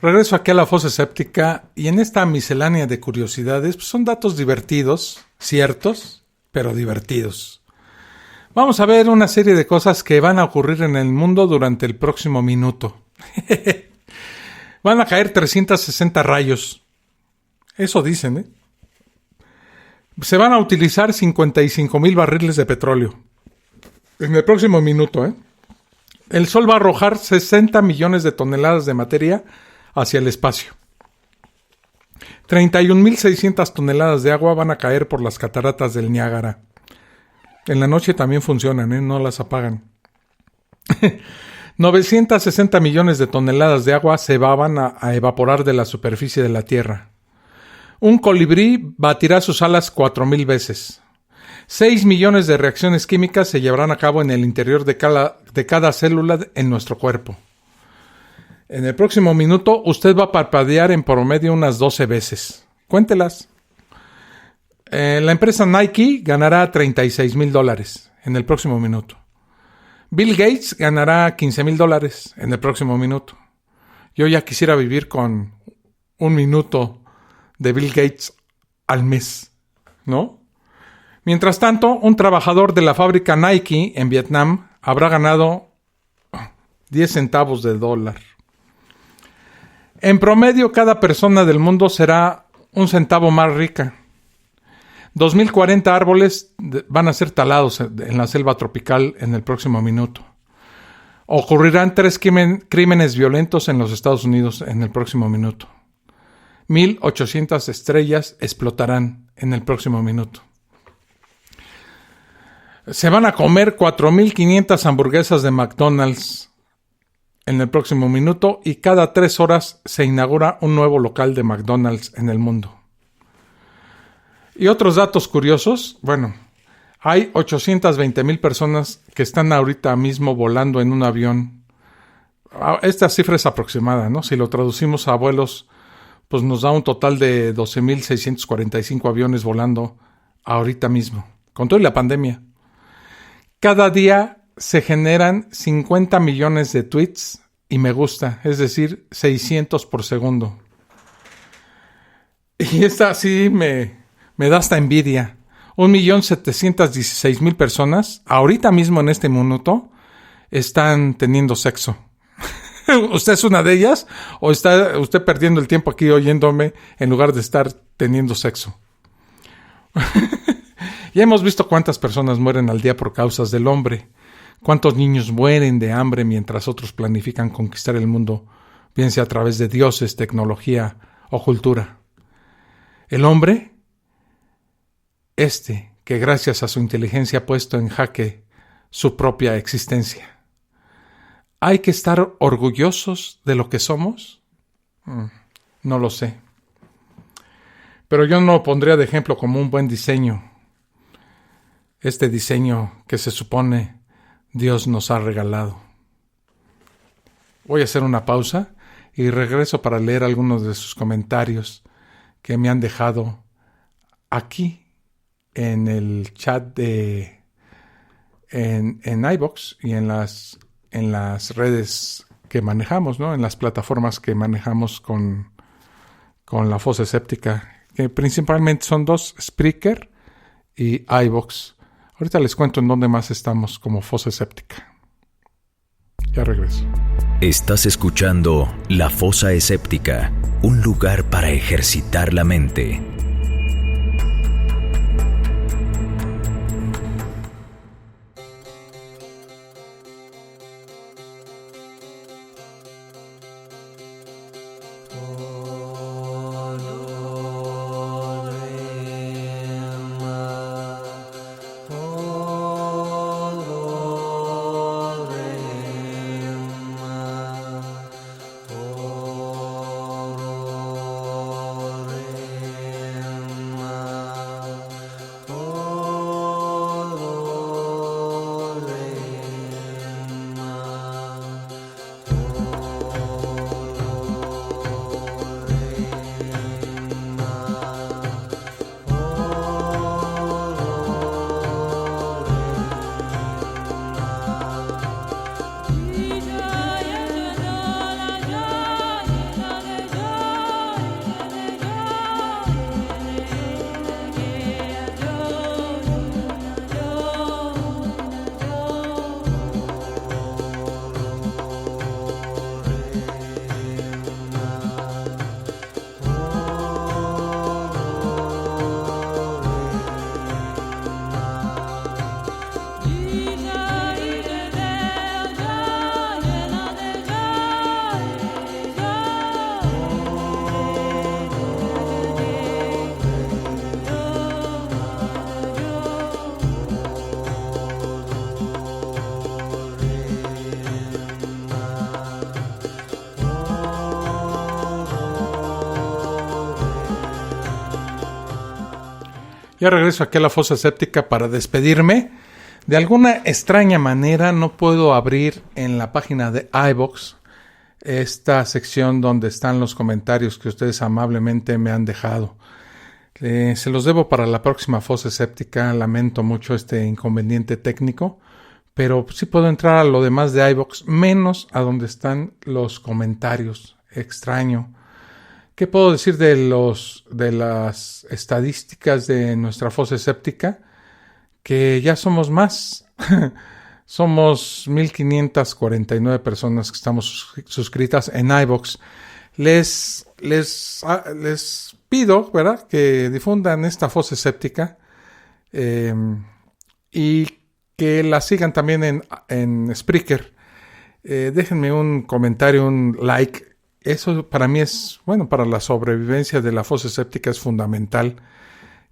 Regreso aquí a la fosa escéptica y en esta miscelánea de curiosidades pues son datos divertidos, ciertos, pero divertidos. Vamos a ver una serie de cosas que van a ocurrir en el mundo durante el próximo minuto. Van a caer 360 rayos. Eso dicen, ¿eh? Se van a utilizar 55,000 barriles de petróleo. En el próximo minuto, ¿eh? El Sol va a arrojar 60 millones de toneladas de materia hacia el espacio. 31,600 toneladas de agua van a caer por las cataratas del Niágara. En la noche también funcionan, ¿eh? No las apagan. 960 millones de toneladas de agua se van a evaporar de la superficie de la Tierra. Un colibrí batirá sus alas 4,000 veces. 6 millones de reacciones químicas se llevarán a cabo en el interior de cada célula en nuestro cuerpo. En el próximo minuto, usted va a parpadear en promedio unas 12 veces. Cuéntelas. La empresa Nike ganará $36,000 en el próximo minuto. Bill Gates ganará $15,000 en el próximo minuto. Yo ya quisiera vivir con un minuto de Bill Gates al mes, ¿no? Mientras tanto, un trabajador de la fábrica Nike en Vietnam habrá ganado 10 centavos de dólar. En promedio, cada persona del mundo será un centavo más rica. 2040 árboles van a ser talados en la selva tropical en el próximo minuto. Ocurrirán 3 crímenes violentos en los Estados Unidos en el próximo minuto. 1,800 estrellas explotarán en el próximo minuto. Se van a comer 4,500 hamburguesas de McDonald's en el próximo minuto y cada 3 horas se inaugura un nuevo local de McDonald's en el mundo. Y otros datos curiosos, bueno, hay 820,000 personas que están ahorita mismo volando en un avión. Esta cifra es aproximada, ¿no? Si lo traducimos a vuelos, pues nos da un total de 12,645 aviones volando ahorita mismo, con toda la pandemia. Cada día se generan 50 millones de tweets y me gusta, es decir, 600 por segundo. Y esta sí me da hasta envidia. 1,716,000 personas, ahorita mismo en este minuto, están teniendo sexo. ¿Usted es una de ellas? ¿O está usted perdiendo el tiempo aquí oyéndome en lugar de estar teniendo sexo? Ya hemos visto cuántas personas mueren al día por causas del hombre. Cuántos niños mueren de hambre mientras otros planifican conquistar el mundo, bien sea a través de dioses, tecnología o cultura. El hombre, que gracias a su inteligencia ha puesto en jaque su propia existencia. ¿Hay que estar orgullosos de lo que somos? No lo sé. Pero yo no lo pondría de ejemplo como un buen diseño. Este diseño que se supone Dios nos ha regalado. Voy a hacer una pausa y regreso para leer algunos de sus comentarios que me han dejado aquí en el chat en iVoox y en las redes que manejamos, ¿no? En las plataformas que manejamos con la Fosa Escéptica, que principalmente son dos, Spreaker y iVoox. Ahorita les cuento en dónde más estamos como Fosa Escéptica. Ya regreso. Estás escuchando La Fosa Escéptica, un lugar para ejercitar la mente. Ya regreso aquí a la Fosa Escéptica para despedirme. De alguna extraña manera no puedo abrir en la página de iVoox esta sección donde están los comentarios que ustedes amablemente me han dejado. Se los debo para la próxima Fosa Escéptica. Lamento mucho este inconveniente técnico, pero sí puedo entrar a lo demás de iVoox, menos a donde están los comentarios. Extraño. ¿Qué puedo decir de las estadísticas de nuestra Fosa Escéptica? Que ya somos más. Somos 1,549 personas que estamos suscritas en iVoox. Les pido, ¿verdad?, que difundan esta Fosa Escéptica y que la sigan también en Spreaker. Déjenme un comentario, un like. Eso para mí es, para la sobrevivencia de la Fosa Escéptica es fundamental,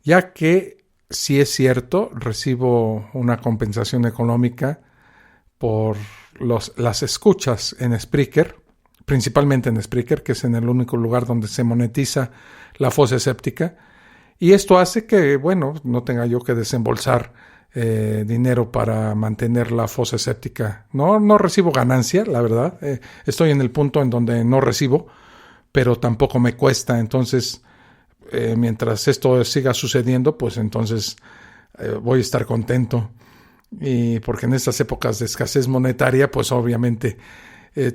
ya que, si es cierto, recibo una compensación económica por las escuchas en Spreaker, principalmente en Spreaker, que es en el único lugar donde se monetiza la Fosa Escéptica, Y esto hace que, bueno, no tenga yo que desembolsar dinero para mantener la fosa séptica. No recibo ganancia, la verdad. Estoy en el punto en donde no recibo, pero tampoco me cuesta. Entonces, mientras esto siga sucediendo, pues entonces voy a estar contento. Y porque en estas épocas de escasez monetaria, pues obviamente es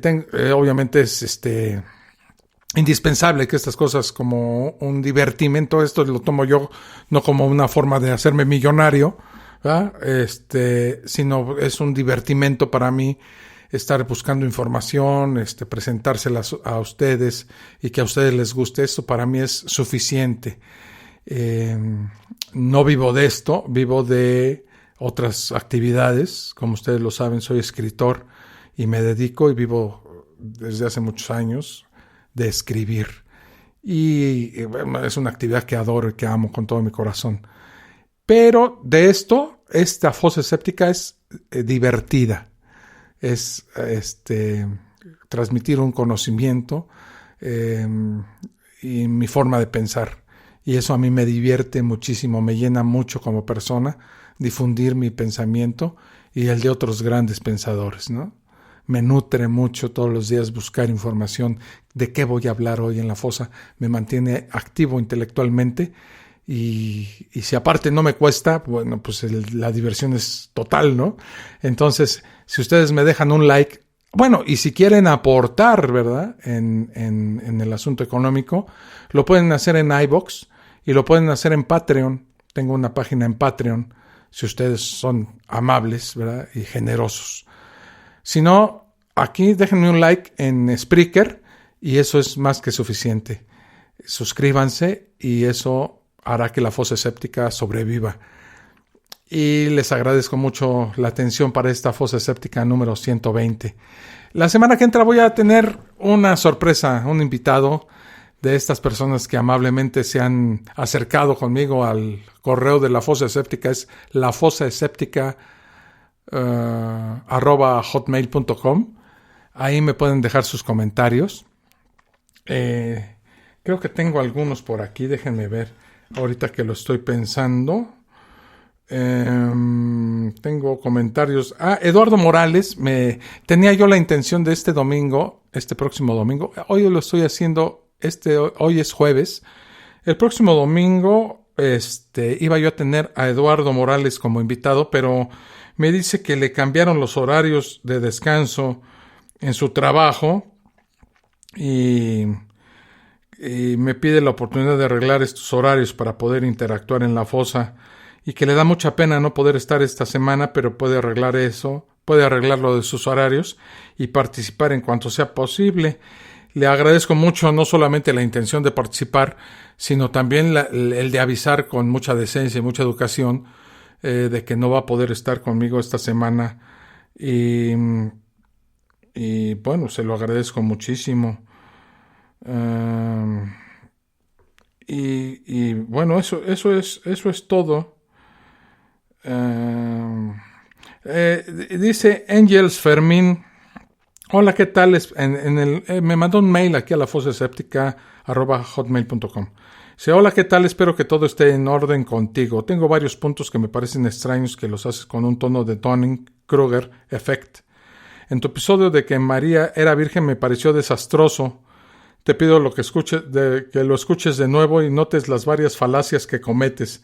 indispensable que estas cosas, como un divertimento, esto lo tomo yo no como una forma de hacerme millonario, ¿verdad? Sino es un divertimento para mí estar buscando información, presentárselas a ustedes y que a ustedes les guste. Esto para mí es suficiente. No vivo de esto, vivo de otras actividades. Como ustedes lo saben, soy escritor y me dedico y vivo desde hace muchos años de escribir. Y bueno, es una actividad que adoro y que amo con todo mi corazón. Pero de esto, esta fosa séptica es divertida. Es transmitir un conocimiento y mi forma de pensar. Y eso a mí me divierte muchísimo, me llena mucho como persona difundir mi pensamiento y el de otros grandes pensadores, ¿no? Me nutre mucho todos los días buscar información de qué voy a hablar hoy en la fosa. Me mantiene activo intelectualmente y si aparte no me cuesta, bueno, pues la diversión es total, ¿no? Entonces, si ustedes me dejan un like, bueno, y si quieren aportar, ¿verdad? En el asunto económico, lo pueden hacer en iVoox y lo pueden hacer en Patreon. Tengo una página en Patreon, si ustedes son amables, ¿verdad? Y generosos. Si no, aquí déjenme un like en Spreaker y eso es más que suficiente. Suscríbanse y eso hará que la fosa séptica sobreviva. Y les agradezco mucho la atención para esta fosa séptica número 120. La semana que entra voy a tener una sorpresa, un invitado de estas personas que amablemente se han acercado conmigo al correo de la fosa séptica. Es lafosaséptica@hotmail.com. Ahí me pueden dejar sus comentarios. Creo que tengo algunos por aquí, déjenme ver. Ahorita que lo estoy pensando. Tengo comentarios. Eduardo Morales, tenía yo la intención de este próximo domingo. Hoy lo estoy haciendo, hoy es jueves. El próximo domingo, iba yo a tener a Eduardo Morales como invitado, pero me dice que le cambiaron los horarios de descanso en su trabajo y me pide la oportunidad de arreglar estos horarios para poder interactuar en la fosa y que le da mucha pena no poder estar esta semana, pero puede arreglar eso, puede arreglarlo de sus horarios y participar en cuanto sea posible. Le agradezco mucho no solamente la intención de participar, sino también el de avisar con mucha decencia y mucha educación de que no va a poder estar conmigo esta semana. Y bueno, se lo agradezco muchísimo. Y bueno, eso es todo. Dice Angels Fermín. Hola, ¿qué tal? Me mandó un mail aquí a lafosaséptica@hotmail.com. Dice, hola, ¿qué tal? Espero que todo esté en orden contigo. Tengo varios puntos que me parecen extraños que los haces con un tono de Dunning-Kruger effect. En tu episodio de que María era virgen me pareció desastroso. Te pido que lo escuches de nuevo y notes las varias falacias que cometes.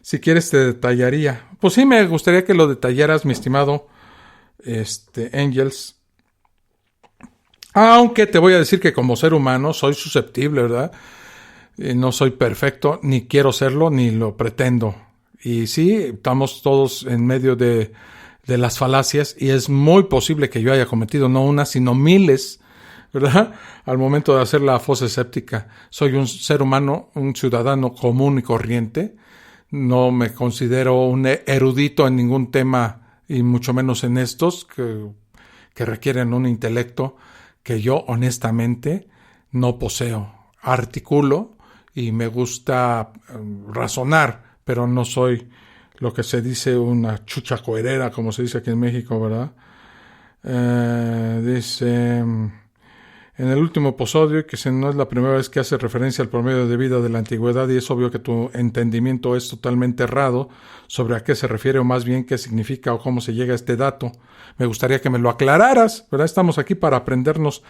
Si quieres te detallaría. Pues sí, me gustaría que lo detallaras, mi estimado Angels. Aunque te voy a decir que como ser humano soy susceptible, ¿verdad? No soy perfecto, ni quiero serlo, ni lo pretendo. Y sí, estamos todos en medio de las falacias y es muy posible que yo haya cometido no una, sino miles, ¿verdad? Al momento de hacer la fosa séptica. Soy un ser humano, un ciudadano común y corriente. No me considero un erudito en ningún tema y mucho menos en estos que requieren un intelecto que yo honestamente no poseo. Articulo y me gusta razonar, pero no soy lo que se dice una chucha coherera, como se dice aquí en México, ¿verdad? Dice en el último episodio, que no es la primera vez que hace referencia al promedio de vida de la antigüedad, y es obvio que tu entendimiento es totalmente errado sobre a qué se refiere, o más bien qué significa o cómo se llega a este dato. Me gustaría que me lo aclararas, ¿verdad? Estamos aquí para aprendernos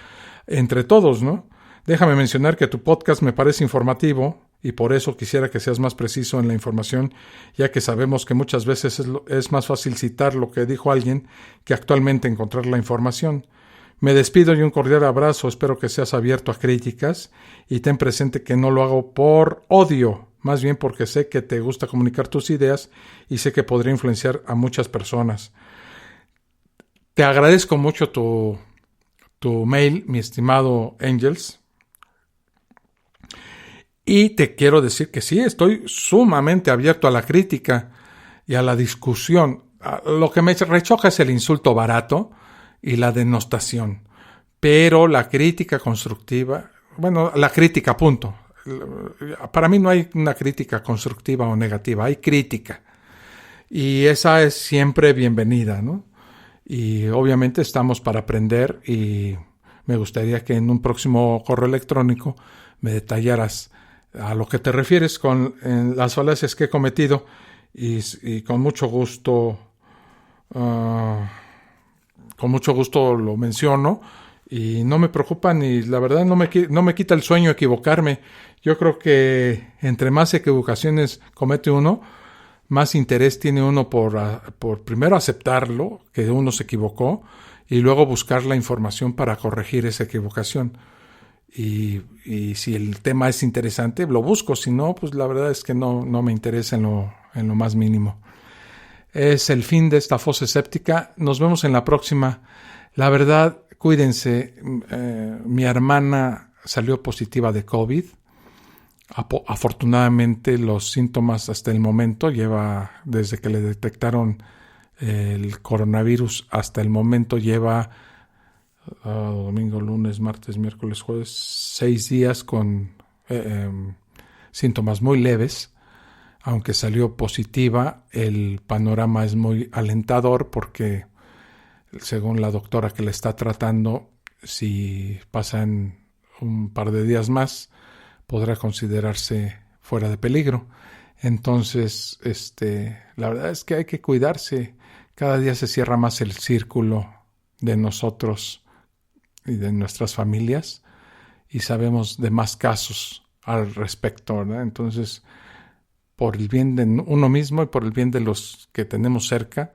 entre todos, ¿no? Déjame mencionar que tu podcast me parece informativo y por eso quisiera que seas más preciso en la información, ya que sabemos que muchas veces es más fácil citar lo que dijo alguien que actualmente encontrar la información. Me despido y un cordial abrazo. Espero que seas abierto a críticas y ten presente que no lo hago por odio, más bien porque sé que te gusta comunicar tus ideas y sé que podría influenciar a muchas personas. Te agradezco mucho tu mail, mi estimado Angels. Y te quiero decir que sí, estoy sumamente abierto a la crítica y a la discusión. Lo que me rechoca es el insulto barato y la denostación. Pero la crítica constructiva, la crítica, punto. Para mí no hay una crítica constructiva o negativa, hay crítica. Y esa es siempre bienvenida, ¿no? Y obviamente estamos para aprender y me gustaría que en un próximo correo electrónico me detallaras a lo que te refieres con las falacias que he cometido y con mucho gusto lo menciono y no me preocupan y la verdad no me quita el sueño equivocarme. Yo creo que entre más equivocaciones comete uno, más interés tiene uno por primero aceptarlo, que uno se equivocó, y luego buscar la información para corregir esa equivocación. Y si el tema es interesante, lo busco. Si no, pues la verdad es que no me interesa en lo más mínimo. Es el fin de esta fosa escéptica. Nos vemos en la próxima. La verdad, cuídense. Mi hermana salió positiva de COVID. Afortunadamente los síntomas hasta el momento desde que le detectaron el coronavirus hasta el momento lleva domingo, lunes, martes, miércoles, jueves, 6 días con síntomas muy leves. Aunque salió positiva, el panorama es muy alentador porque según la doctora que le está tratando, si pasan un par de días más, podrá considerarse fuera de peligro. Entonces, la verdad es que hay que cuidarse. Cada día se cierra más el círculo de nosotros y de nuestras familias y sabemos de más casos al respecto, ¿verdad? Entonces, por el bien de uno mismo y por el bien de los que tenemos cerca,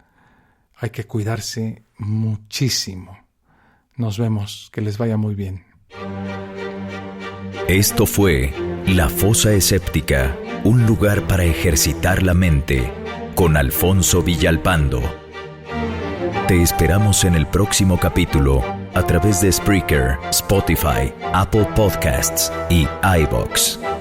hay que cuidarse muchísimo. Nos vemos, que les vaya muy bien. Esto fue La Fosa Escéptica, un lugar para ejercitar la mente, con Alfonso Villalpando. Te esperamos en el próximo capítulo a través de Spreaker, Spotify, Apple Podcasts y iVoox.